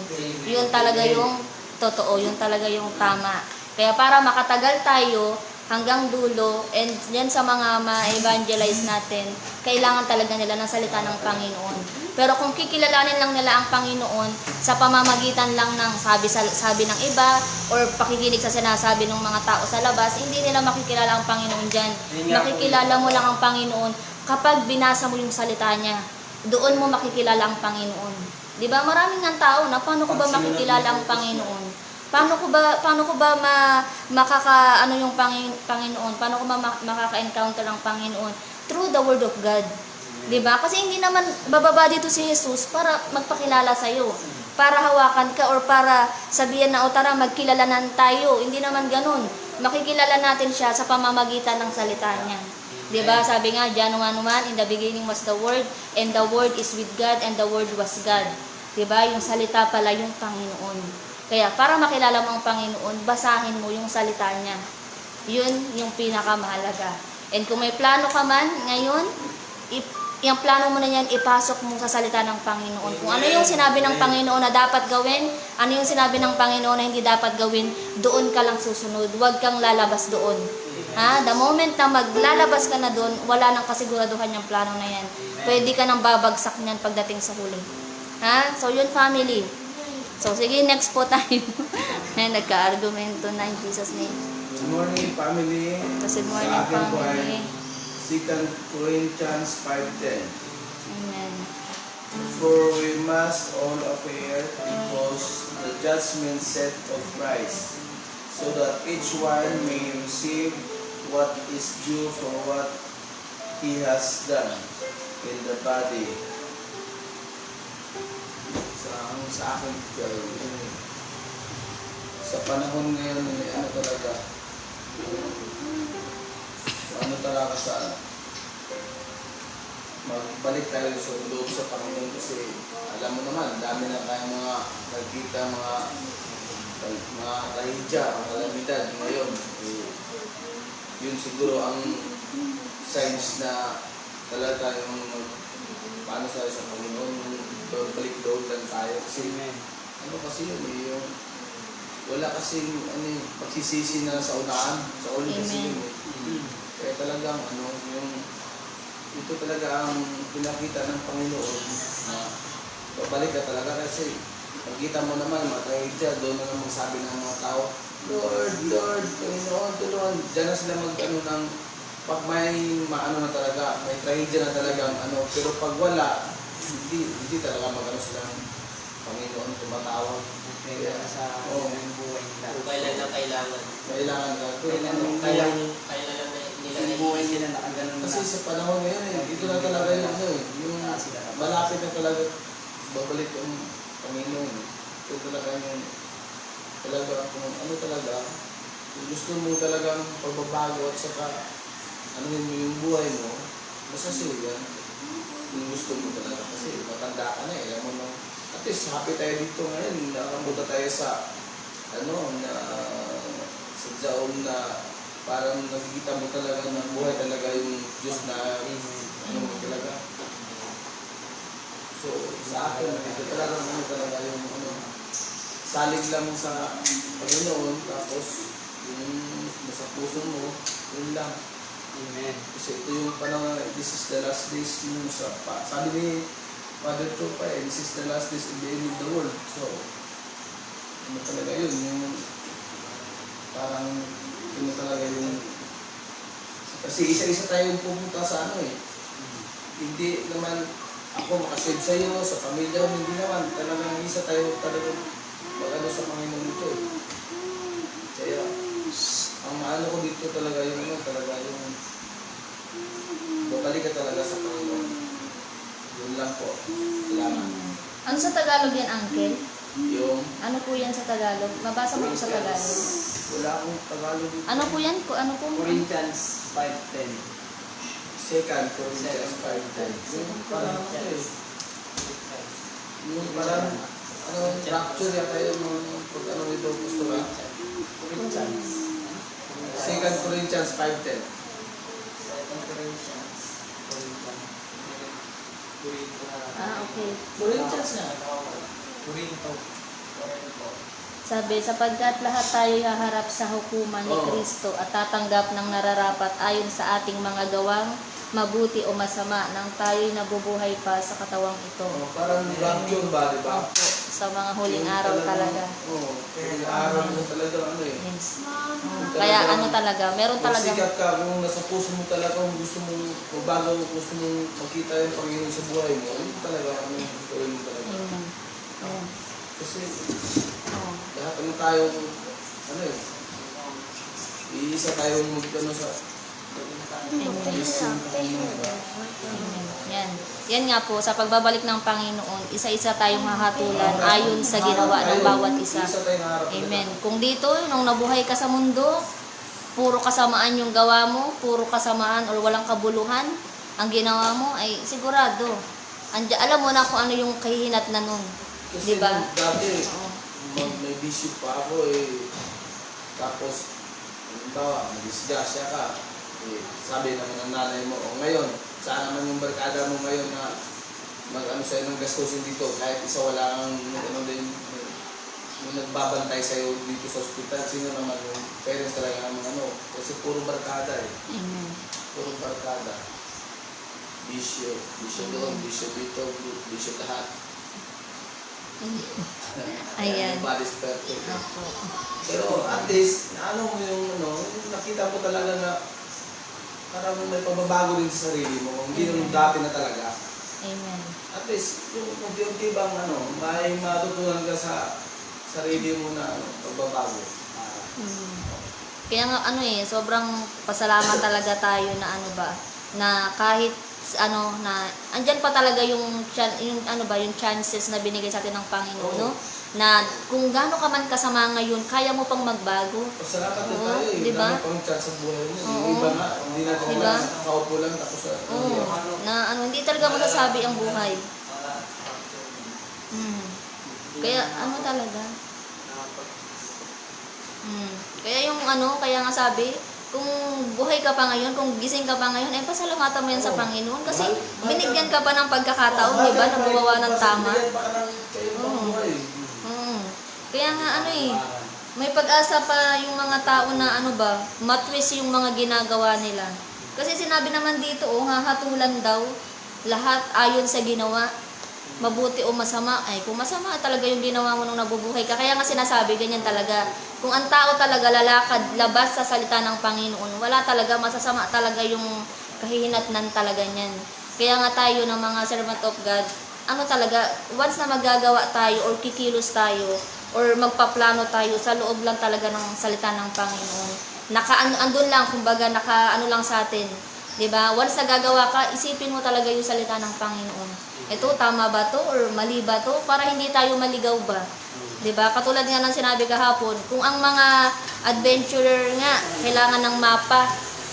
Yun talaga yung totoo, yun talaga yung tama. Kaya para makatagal tayo hanggang dulo, and yan sa mga ma-evangelize natin, kailangan talaga nila ng salita ng Panginoon. Pero kung kikilalanin lang nila ang Panginoon sa pamamagitan lang ng sabi ng iba or pakikinig sa sinasabi ng mga tao sa labas, hindi nila makikilala ang Panginoon dyan. Makikilala mo lang ang Panginoon kapag binasa mo yung salita niya. Doon mo makikilala ang Panginoon. 'Di ba? Maraming ng tao na paano ko ba makikilala ang Panginoon? Paano ko ba makaka yung Panginoon? Paano ko ba makaka-encounter ang Panginoon? Through the word of God. 'Di ba? Kasi hindi naman bababa dito si Jesus para magpakilala sa iyo, para hawakan ka or para sabihan na o tara magkilalanan tayo. Hindi naman ganoon. Makikilala natin siya sa pamamagitan ng salita niya. 'Di ba? Sabi nga, John 1:1, in the beginning was the word, and the word is with God, and the word was God. 'Di ba? Yung salita pala yung Panginoon. Kaya para makilala mo ang Panginoon, basahin mo yung salita niya. Yun yung pinakamahalaga. And kung may plano ka man ngayon, yung plano mo na yan, ipasok mo sa salita ng Panginoon. Kung ano yung sinabi ng Panginoon na dapat gawin, ano yung sinabi ng Panginoon na hindi dapat gawin, doon ka lang susunod. Huwag kang lalabas doon. Ha? The moment na maglalabas ka na doon, wala nang kasiguraduhan yung plano na yan. Pwede ka nang babagsak niyan pagdating sa huli. Ha? So, yun family. So, sige, next po tayo. Nagka-argumento na in Jesus' name. Good morning, family. Good morning, Sa akin po family. ay 2 Corinthians 5:10. Amen. For we must all appear because the judgment seat of Christ, so that each one may receive what is due for what he has done in the body. Sa akin, sa panahon ngayon, ano talaga sa magbalik tayo sa loob sa Panginoon kasi alam mo naman, dami na tayong mga nagkita, mga kahidya, ang kalamidad ngayon. Yun siguro ang signs na talaga yung paano tayo sa Panginoon, balik loob lang tayo kasi ano kasi yun yung wala kasing pagsisisi na sa unahan, sa uli kasi yun kaya talagang yung ito talaga ang pinakita ng Panginoon na babalik ka talaga kasi pagkita mo naman matahid siya, doon na naman sabi ng mga tao, Lord, Lord, Panginoon, tulungan. Diyan na sila ng pag may maano na talaga, may trahedya na talagang pero pag wala, hindi talaga sila ng Panginoon tumatawag. Kaya sa buhay nila. Kung kailan na kailangan. Kailangan ka. Kailan nila Yung buhay nila nakaganon Kasi sa panahon ngayon ito na talaga yung malapit na talaga babalik ang Panginoon. Ito talaga yung talaga kung talaga kung gusto mo talagang pagbabago at saka mo yung buhay mo, masasuya yung gusto mo talaga kasi matanda ka na alam mo na at least happy tayo dito ngayon, nakapunta tayo sa na sa jaon na parang nakikita mo talaga ng buhay talaga yung Diyos na talaga. So, sa akin, ito talaga talaga yung salig lang sa Panginoon, tapos yung nasa puso mo, yun lang. Amen. Kasi ito yung panahon na this is the last days yung sabi ni Father Tupa this is the last days in the end of the world. So, talaga yun, yung parang talaga yung kasi isa-isa tayong pupunta sa hindi naman ako makasave sa iyo, sa pamilya mo, hindi naman talagang isa tayo talagang sa Panginoon dito kaya ang ko dito talaga yung talaga yung babalik ka talaga sa Panginoon. Yun lang po. Salamat. Ano sa Tagalog yan, Uncle? Yung Ano po yan sa Tagalog? Mabasa mo po sa Tagalog. wala akong Tagalog. Ano po yan? Ano po? Corinthians 5:10. 2 Corinthians 5:10. Yung parang yung parang rapture yata yung pag ito gusto ba? Corinthians. 2 Corinthians 5:10. Okay. Corinthians na. Corinto. Sabi, sapagkat lahat tayo haharap sa hukuman ni Oo. Kristo at tatanggap ng nararapat ayon sa ating mga gawang mabuti o masama nang tayo'y nabubuhay pa sa katawang ito. Parang rapture ba, di ba? Opo, sa mga huling araw talaga. Oo. Huling araw mo talaga Yes. Kaya talaga, meron talaga. Magsikat ka kung nasa puso mo talaga, kung gusto mo, kung bago gusto mo makita yung Panginoon sa buhay mo, yun talaga gusto mo talaga. Amen. Ayan. Kasi Oo. lahat tayong, iisa tayong sa Yan. Yan nga po, sa pagbabalik ng Panginoon, isa-isa tayong hahatulan ayon sa ginawa ng bawat isa. Amen. Kung dito, nung nabuhay ka sa mundo, puro kasamaan yung gawa mo, puro kasamaan o walang kabuluhan, ang ginawa mo ay sigurado. Alam mo na kung ano yung kahihinat na nun. Kasi Diba? dati, Oo. may bisyo pa ako tapos, halimbawa, nag-disgrasya ka, sabi naman ng nanay mo, o ngayon, saan naman yung barkada mo ngayon na mag-ano sa'yo ng gastusin dito, kahit isa wala kang ano din, yung nagbabantay sa'yo dito sa ospital, sino naman yung parents talaga ng ano, kasi puro barkada eh, Amen. puro barkada. Bisyo doon, bisyo dito, bisyo lahat. Ayan. Nobody's perfect. Opo. Pero at least, ano mo yung ano, nakita mo talaga na parang may pagbabago din sa sarili mo, hindi yung dati na talaga. Amen. At least, yung unti-unti bang ano, may matutunan ka sa sarili mo na ano, pagbabago. Mm. Kaya nga ano sobrang pasalamat talaga tayo na ano ba, na kahit ano na andyan pa talaga yung ano ba yung chances na binigay sa atin ng Panginoon, no? Na kung gaano ka man kasama ngayon, kaya mo pang magbago. Pasalamat din Oo, tayo eh, diba? dami pang chance sa buhay mo. Oo. Yung iba nga, hindi na Diba? nakaupo lang tapos Oo. Na ano hindi talaga masasabi ang buhay. Mm. Kaya ano talaga? Kaya yung ano, kaya nga sabi, kung buhay ka pa ngayon, kung gising ka pa ngayon, ay pasalamatan mo yan sa Panginoon. Kasi binigyan ka pa ng pagkakataon, di ba, na gumawa ng tama. Oo. Kaya nga ano may pag-asa pa yung mga tao na ano ba, matwist yung mga ginagawa nila. Kasi sinabi naman dito, hahatulan daw, lahat ayon sa ginawa. Mabuti o masama, ay kung masama talaga yung ginawa mo nung nabubuhay ka. Kaya nga sinasabi, ganyan talaga. Kung ang tao talaga lalakad, labas sa salita ng Panginoon, wala talaga, masasama talaga yung kahihinatnan talaga niyan. Kaya nga tayo ng mga servant of God, ano talaga, once na magagawa tayo or kikilos tayo or magpaplano tayo sa loob lang talaga ng salita ng Panginoon. Andun lang, kumbaga naka-ano lang sa atin. 'Di ba? Once na gagawa ka, isipin mo talaga yung salita ng Panginoon. Ito, tama ba to or mali ba to? Para hindi tayo maligaw ba? 'Di ba? Katulad nga ng sinabi kahapon, kung ang mga adventurer nga kailangan ng mapa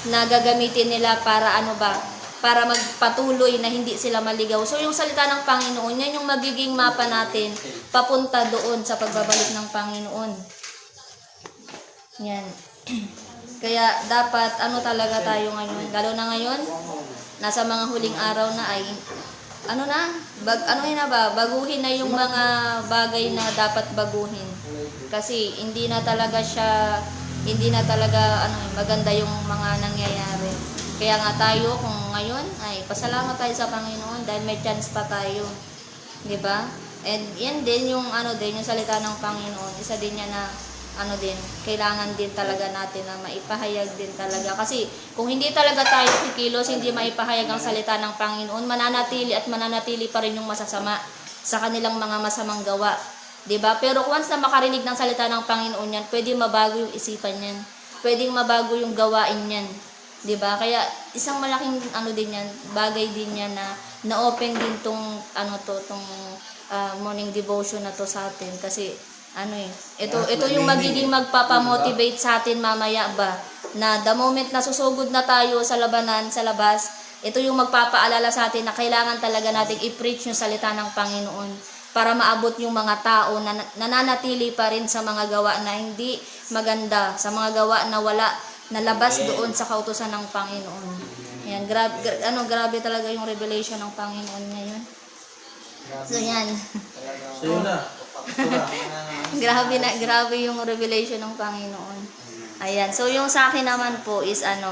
na gagamitin nila para ano ba? Para magpatuloy na hindi sila maligaw. So yung salita ng Panginoon, yan yung magiging mapa natin papunta doon sa pagbabalik ng Panginoon. Yan. Kaya dapat ano talaga tayo ngayon, lalo na ngayon, nasa mga huling araw na ay baguhin na yung mga bagay na dapat baguhin. Kasi hindi na talaga maganda yung mga nangyayari. Kaya nga tayo kung ngayon ay pasalamat tayo sa Panginoon dahil may chance pa tayo. 'Di ba? And yan din yung yung salita ng Panginoon. Isa din yan na kailangan din talaga natin na maipahayag din talaga. Kasi kung hindi talaga tayo kikilos, hindi maipahayag ang salita ng Panginoon, mananatili pa rin yung masasama sa kanilang mga masamang gawa. 'Di ba? Pero once na makarinig ng salita ng Panginoon yan, pwedeng mabago yung isipan niyan. Pwedeng mabago yung gawain niyan. 'Di ba? Kaya isang malaking din yan, bagay din yan na na-open din tong morning devotion na to sa atin kasi ito yung magiging magpapamotivate sa atin mamaya ba na the moment na susugod na tayo sa labanan, sa labas, ito yung magpapaalala sa atin na kailangan talaga nating i-preach yung salita ng Panginoon para maabot yung mga tao na nananatili pa rin sa mga gawa na hindi maganda, sa mga gawa na wala nalabas doon sa kautusan ng Panginoon. Yan, grabe talaga yung revelation ng Panginoon ngayon. So yan. So yun na. grabe yung revelation ng Panginoon. Ayan. So yung sa akin naman po is yan.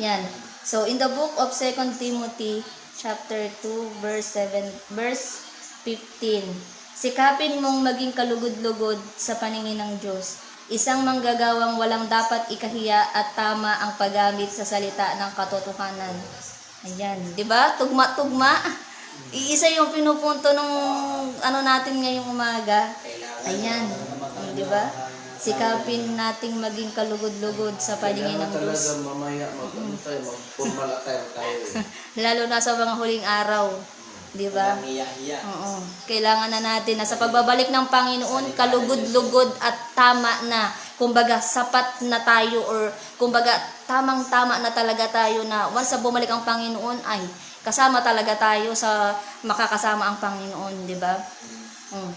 Yan. So in the book of 2 Timothy chapter 2 verse 15. Sikapin mong maging kalugod-lugod sa paningin ng Diyos. Isang manggagawang walang dapat ikahiya at tama ang paggamit sa salita ng katotohanan. Ayan, 'di ba? Tugma-tugma. Iisa yung pinupunto ng natin ngayong umaga. Ayan, 'di ba? Sikapin nating maging kalugod-lugod sa paningin ng Diyos. Talaga mamaya mag-formal tayo. Lalo na sa mga huling araw. 'Di ba? Oo. Kailangan na natin na sa pagbabalik ng Panginoon, kalugod-lugod at tama na. Kumbaga, sapat na tayo or kumbaga, tamang-tama na talaga tayo na once na bumalik ang Panginoon, ay kasama talaga tayo sa makakasama ang Panginoon, 'di ba?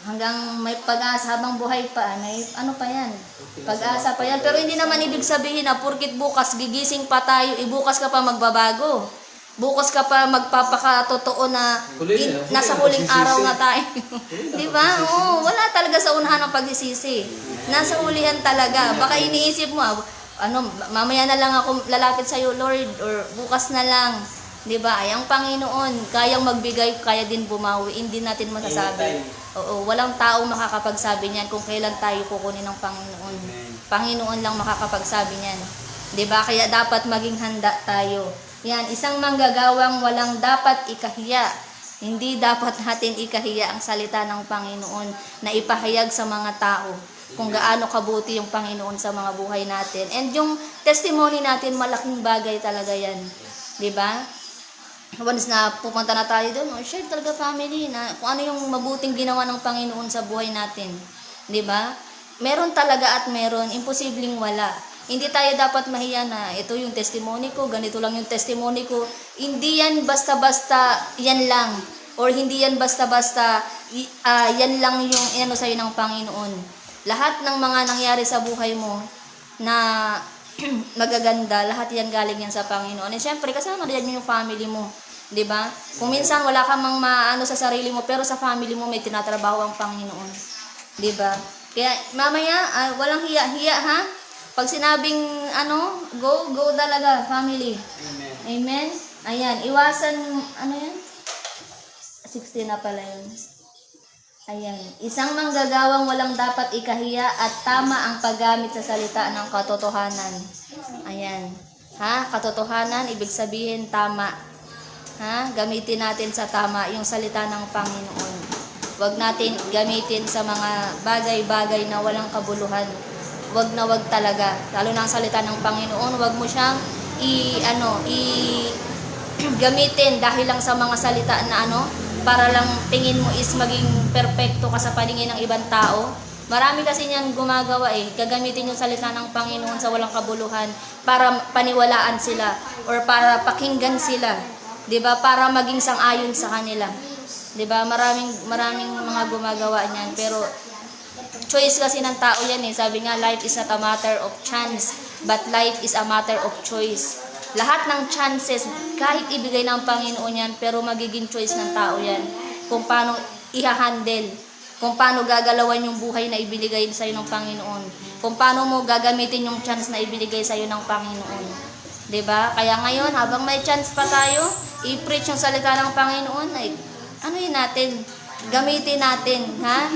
Hanggang may pag-asa habang buhay pa, may ano pa yan, pag-asa pa yan. Pero hindi naman ibig sabihin na porkit bukas gigising pa tayo, bukas ka pa magbabago. Bukas ka pa magpapakatotoo na nasa huling araw na tayo. Di ba? Oo, wala talaga sa unahan ng pagsisisi. Nasa hulihan talaga. Baka iniisip mo, mamaya na lang ako lalapit sa iyo, Lord, or bukas na lang. 'Di ba? Ay ang Panginoon, kayang magbigay, kaya din bumawi. Hindi natin masasabi. Oo, walang tao makakapagsabi niyan kung kailan tayo kukunin ng Panginoon. Panginoon lang makakapagsabi niyan. 'Di ba? Kaya dapat maging handa tayo. Yan, isang manggagawang walang dapat ikahiya. Hindi dapat natin ikahiya ang salita ng Panginoon na ipahayag sa mga tao kung gaano kabuti yung Panginoon sa mga buhay natin. And yung testimony natin, malaking bagay talaga yan. 'Di ba? Once na pupunta na tayo doon, share talaga family na kung ano yung mabuting ginawa ng Panginoon sa buhay natin. 'Di ba? Meron talaga at meron, imposibleng wala. Hindi tayo dapat mahiya na ito yung testimony ko, ganito lang yung testimony ko. Hindi yan basta-basta yan lang. Or hindi yan basta-basta yan lang yung ano sa'yo ng Panginoon. Lahat ng mga nangyari sa buhay mo na magaganda, lahat yan galing yan sa Panginoon. And syempre, kasama din yung family mo. 'Di ba? Kung minsan wala ka mang maano sa sarili mo, pero sa family mo may tinatrabaho ang Panginoon. 'Di ba? Kaya mamaya, walang hiya-hiya ha. Pag sinabing go talaga, family. Amen. Amen? Ayan, iwasan, yan? 16 na pala yun. Ayan, isang manggagawang walang dapat ikahiya at tama ang paggamit sa salita ng katotohanan. Ayan. Ha? Katotohanan, ibig sabihin tama. Ha? Gamitin natin sa tama yung salita ng Panginoon. Huwag natin gamitin sa mga bagay-bagay na walang kabuluhan. Wag na wag talaga. Lalo na ang salita ng Panginoon, wag mo siyang gamitin dahil lang sa mga salita na para lang tingin mo is maging perpekto ka sa paningin ng ibang tao. Marami kasi niyan gumagawa gagamitin yung salita ng Panginoon sa walang kabuluhan para paniwalaan sila or para pakinggan sila. 'Di ba? Para maging sang-ayon sa kanila. 'Di ba? Maraming mga gumagawa niyan, pero choice kasi ng tao yan Sabi nga, life is not a matter of chance, but life is a matter of choice. Lahat ng chances, kahit ibigay ng Panginoon yan, pero magiging choice ng tao yan. Kung paano i-handle, kung paano gagalawan yung buhay na ibinigay sa'yo ng Panginoon. Kung paano mo gagamitin yung chance na ibinigay sa'yo ng Panginoon. 'Di ba? Kaya ngayon, habang may chance pa tayo, i-preach yung salita ng Panginoon, natin, gamitin natin, ha?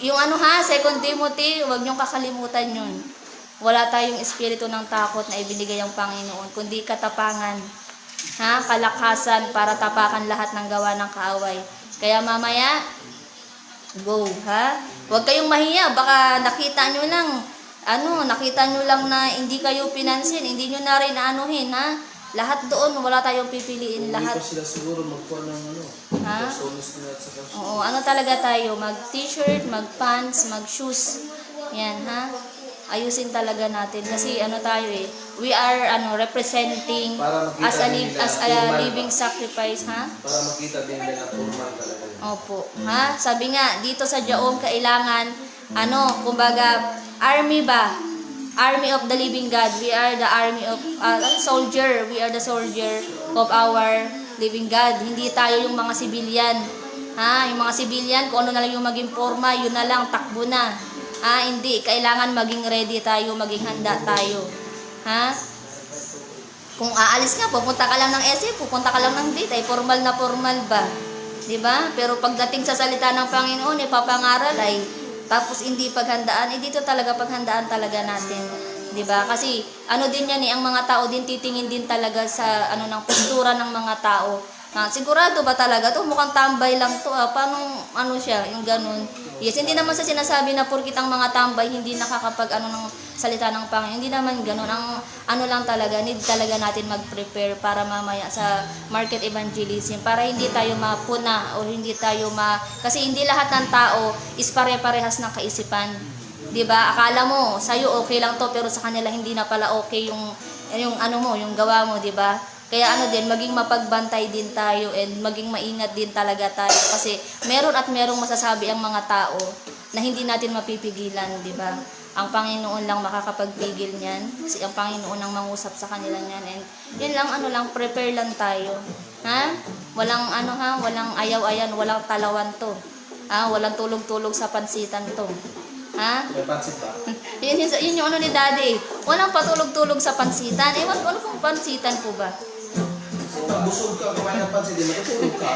Yung 2 Timothy, huwag niyong kakalimutan yun. Wala tayong espiritu ng takot na ibinigay ang Panginoon, kundi katapangan, kalakasan para tapakan lahat ng gawa ng kaaway. Kaya mamaya, go, ha? Huwag kayong mahiya, baka nakita nyo lang na hindi kayo pinansin, hindi nyo na rin anuhin, ha? Lahat doon, wala tayong pipiliin, lahat. Hindi pa sila siguro magkuha ng personas nila at saka Oo, talaga tayo, mag-t-shirt, mag-pants, mag-shoes. Yan, ha? Ayusin talaga natin kasi tayo we are representing as a living sacrifice, ha? para makita din nila formal talaga. Opo, ha? Sabi nga dito sa Jaom kailangan kumbaga army ba? Army of the living God. We are the army of soldier. We are the soldier of our living God. Hindi tayo yung mga sibilyan. Yung mga sibilyan, kung ano na lang yung maging forma, yun na lang, takbo na. Hindi. Kailangan maging ready tayo, maging handa tayo. Kung aalis ka, pupunta ka lang ng SF, pupunta ka lang ng date, formal na formal ba? 'Di ba? Pero pagdating sa salita ng Panginoon, ipapangaral tapos hindi paghandaan, dito talaga paghandaan talaga natin. 'Di ba? Kasi din yan ang mga tao din titingin din talaga sa ng postura ng mga tao. Sigurado ba talaga to? Mukhang tambay lang to. Paano siya? Yung ganun. Yes, hindi naman sa sinasabi na porkit ang mga tambay hindi nakakapag ng salita ng Panginoon. Hindi naman ganun. Ang lang talaga, need talaga natin mag-prepare para mamaya sa market evangelism para hindi tayo mapuna o hindi tayo kasi hindi lahat ng tao is pare-parehas ng kaisipan. 'Di ba? Akala mo sa'yo okay lang to pero sa kanila hindi na pala okay yung gawa mo, 'di ba? Kaya ano din, maging mapagbantay din tayo and maging maingat din talaga tayo kasi meron at merong masasabi ang mga tao na hindi natin mapipigilan, di ba? Ang Panginoon lang makakapagpigil niyan. Kasi ang Panginoon ang mangusap sa kanila niyan. And yun lang, ano lang, prepare lang tayo. Ha? Walang ano ha, walang ayaw-ayan, walang talawan to. Ha? Walang tulog-tulog sa pansitan to. Ha? May pansit ba? Yun yung ano ni Daddy. Walang patulog-tulog sa pansitan. Ewan ko, ano pong pansitan po ba? Pag busog ka, kumain ng pansit, di matutulog ka.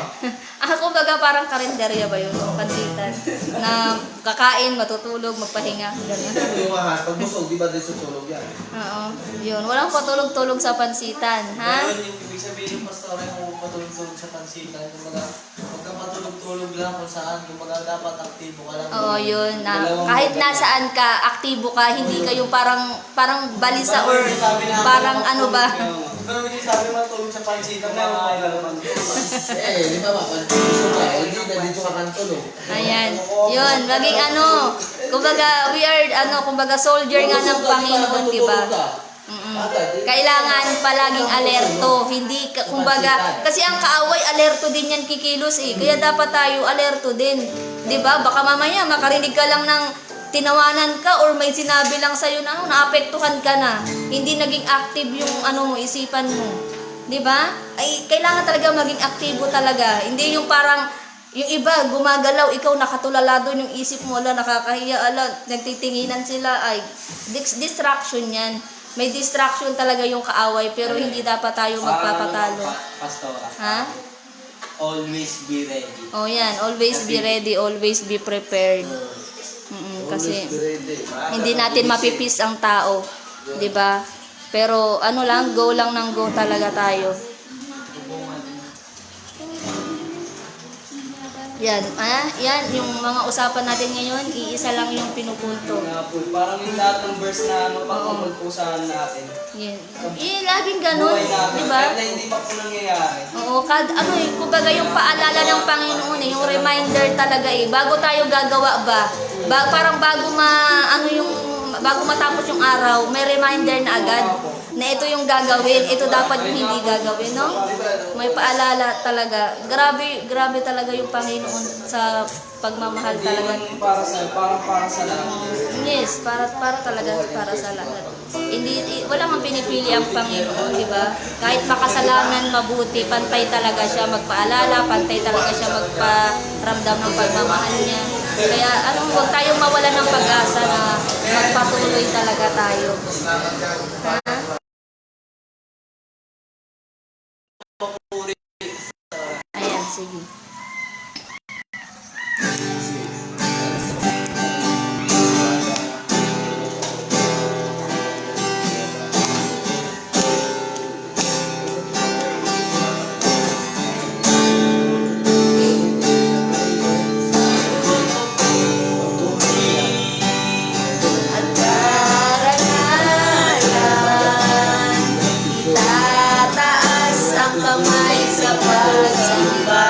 Kumbaga parang karinderya ba yun? Pansitan. Na kakain, matutulog, magpahinga. Ganun. Ito yung ahas, pag busog, di ba din tutulog yan? Oo. Yun. Walang patulog-tulog sa pansitan. Ha? Ngayon, yung ibig sabihin ng pastor ay kung patulog-tulog sa pansitan. Kumbaga, huwag kang patulog-tulog lang kung saan. Kumbaga, dapat aktibo ka lang. Oo, yun. Na, kahit nasaan ka, aktibo ka, hindi kayo parang balisa or parang ano ba? Pero hindi sabi mo tulog sa pansitan na Di ba busog ka, hindi na dito ka kan tulog. Ayan. Yun. Maging ano. Kumbaga, we are, kumbaga soldier nga ng Panginoon, di ba? Kailangan palaging alerto, hindi kumbaga kasi ang kaaway alerto din yan kikilos eh. Kaya dapat tayo alerto din. 'Di ba? Baka mamaya makarinig ka lang ng tinawanan ka or may sinabi lang sa na naapektuhan ka na. Hindi naging active yung mo, isipan mo. 'Di ba? Ay kailangan talaga maging aktibo talaga. Hindi yung parang yung iba gumagalaw, ikaw nakatulala doon yung isip mo, ala nakakahiya, ala nagtitinginan sila, ay distraction yan. May distraction talaga yung kaaway pero hindi dapat tayo magpapatalo. Pastora. Ha? Always be ready. Oh yan, always be ready, always be prepared. Kasi Always be ready. hindi natin mapipis ang tao, 'di ba? Pero ano lang, go lang ng go talaga tayo. Yan, yan yung mga usapan natin ngayon, iisa lang yung pinupunto. Parang yung lahat ng verse na mapapagpusahan natin. Yan. Laging ganun, Buhay natin, di ba? kahit na hindi pa po nangyayari. Oo, kumbaga yung paalala ng Panginoon yung reminder talaga bago tayo gagawa parang bago matapos yung araw, may reminder na agad na ito yung gagawin, ito dapat yung hindi gagawin, no? May paalala talaga. Grabe talaga yung Panginoon sa pagmamahal talaga. Hindi para sa lahat. Yes, para talaga para sa lahat. Wala mang pinipili ang Panginoon, di ba? Kahit makasalanan, mabuti, pantay talaga siya magpaalala, pantay talaga siya magparamdam ng pagmamahal niya. Kaya huwag tayong mawala ng pag-asa na magpatuloy talaga tayo. Ha? Ayan, sige. At karangalan, itataas ang kamay sa pagsamba.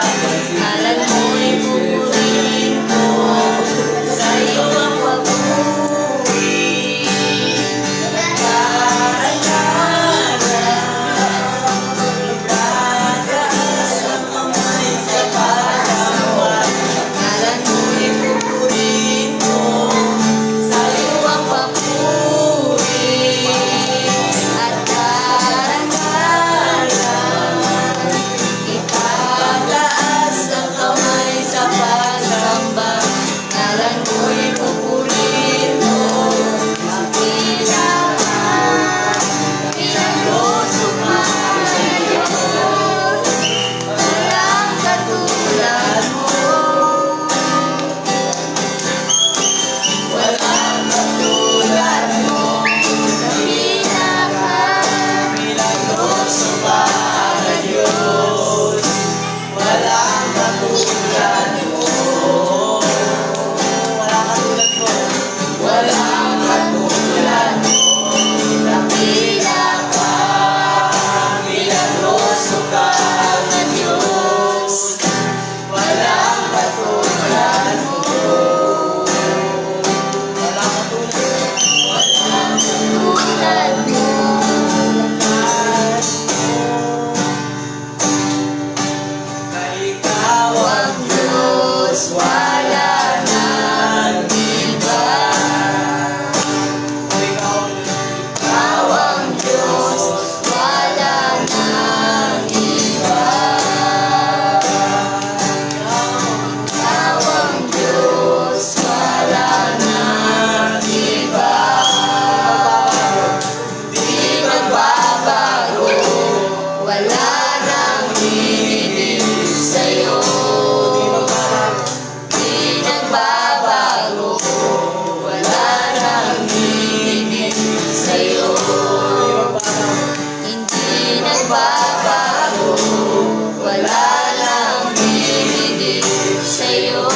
Diyos, wala nang iba. Ikaw ang Diyos, wala nang iba. Ikaw ang Diyos, wala nang iba. Di nagbabago, wala nang hihigit sa'yo. Di nagbabago, wala nang hihigit sa'yo. Hindi nagbabago, wala nang hihigit sa'yo.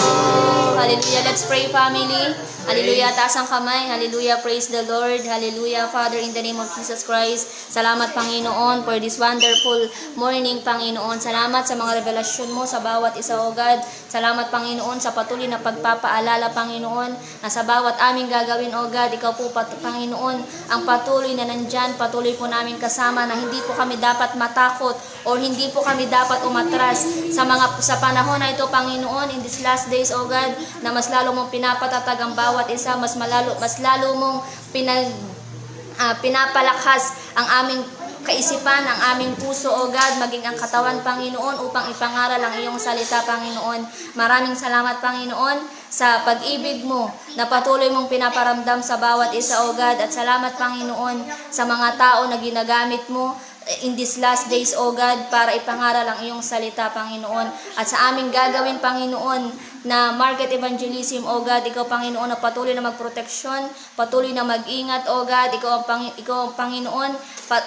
Hallelujah. Let's pray, family. Hallelujah. Taas ang kamay. Hallelujah. Praise the Lord. Hallelujah. Father, in the name of Jesus Christ, salamat, Panginoon, for this wonderful morning, Panginoon. Salamat sa mga revelasyon mo sa bawat isa, O God. Salamat, Panginoon, sa patuloy na pagpapaalala, Panginoon, na sa bawat aming gagawin, O God, ikaw po, Panginoon, ang patuloy na nandyan, patuloy po namin kasama, na hindi po kami dapat matakot o hindi po kami dapat umatras sa panahon na ito, Panginoon, in these last days, O God, na mas lalo mong pinapatatag ang bawat isa, mas lalo mong pinapalakas ang aming kaisipan, ang aming puso, O God, maging ang katawan, Panginoon, upang ipangaral ang iyong salita, Panginoon. Maraming salamat, Panginoon, sa pag-ibig mo na patuloy mong pinaparamdam sa bawat isa, O God. At salamat, Panginoon, sa mga tao na ginagamit mo in these last days, O God, para ipangaral ang iyong salita, Panginoon. At sa aming gagawin, Panginoon, na market evangelism, O God, ikaw, Panginoon, na patuloy na magproteksyon, patuloy na mag-ingat, O God, ikaw ang Panginoon,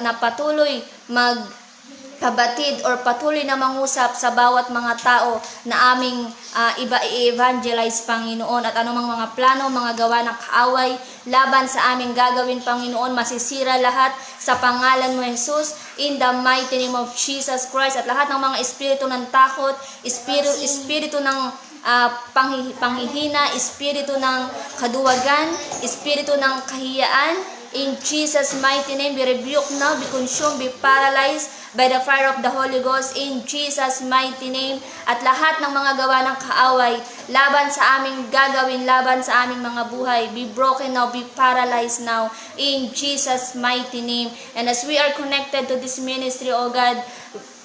na patuloy magpabatid or patuloy na mangusap sa bawat mga tao na aming i-evangelize, Panginoon, at anumang mga plano, mga gawa ng kaaway laban sa aming gagawin, Panginoon, masisira lahat sa pangalan mo, Jesus, in the mighty name of Jesus Christ. At lahat ng mga espiritu ng takot, espiritu ng panghihina, espiritu ng kaduwagan, espiritu ng kahiyaan, in Jesus' mighty name, be rebuked now, be consumed, be paralyzed by the fire of the Holy Ghost, in Jesus' mighty name. At lahat ng mga gawa ng kaaway laban sa aming gagawin, laban sa aming mga buhay, be broken now, be paralyzed now, in Jesus' mighty name. And as we are connected to this ministry, O God,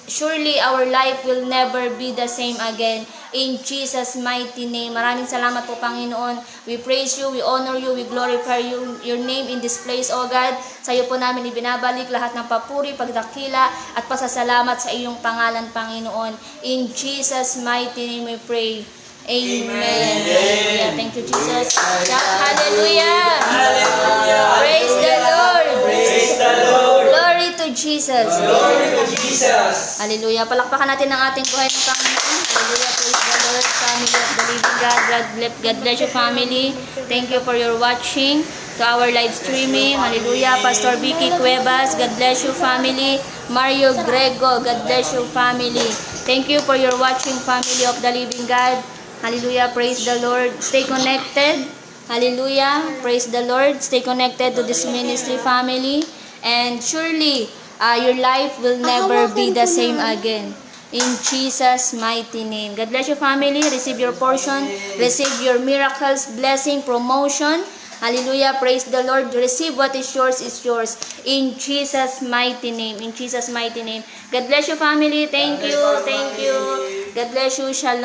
surely our life will never be the same again. In Jesus' mighty name. Maraming salamat po, Panginoon. We praise you, we honor you, we glorify your name in this place, O God. Sa iyo po namin ibinabalik lahat ng papuri, pagdakila, at pasasalamat sa iyong pangalan, Panginoon. In Jesus' mighty name we pray. Amen. Hallelujah. Thank you, Jesus. Hallelujah. Hallelujah. Praise the Lord. Praise the Lord. Glory to Jesus. Glory to Jesus. Hallelujah. Palakpakan natin ang ating buhay ng Panginoon. Hallelujah. Praise the Lord. Family of the living God. God bless you, family. Thank you for your watching to our live streaming. Hallelujah. Pastor Vicky Cuevas. God bless you, family. Mario Grego. God bless you, family. Thank you for your watching, family of the living God. Hallelujah. Praise the Lord. Stay connected. Hallelujah. Praise the Lord. Stay connected to this ministry, family. And surely, your life will never be the same again. In Jesus' mighty name. God bless you, family. Receive your portion. Receive your miracles, blessing, promotion. Hallelujah. Praise the Lord. Receive what is yours is yours. In Jesus' mighty name. In Jesus' mighty name. God bless you, family. Thank you. Thank you. God bless you. Shalom.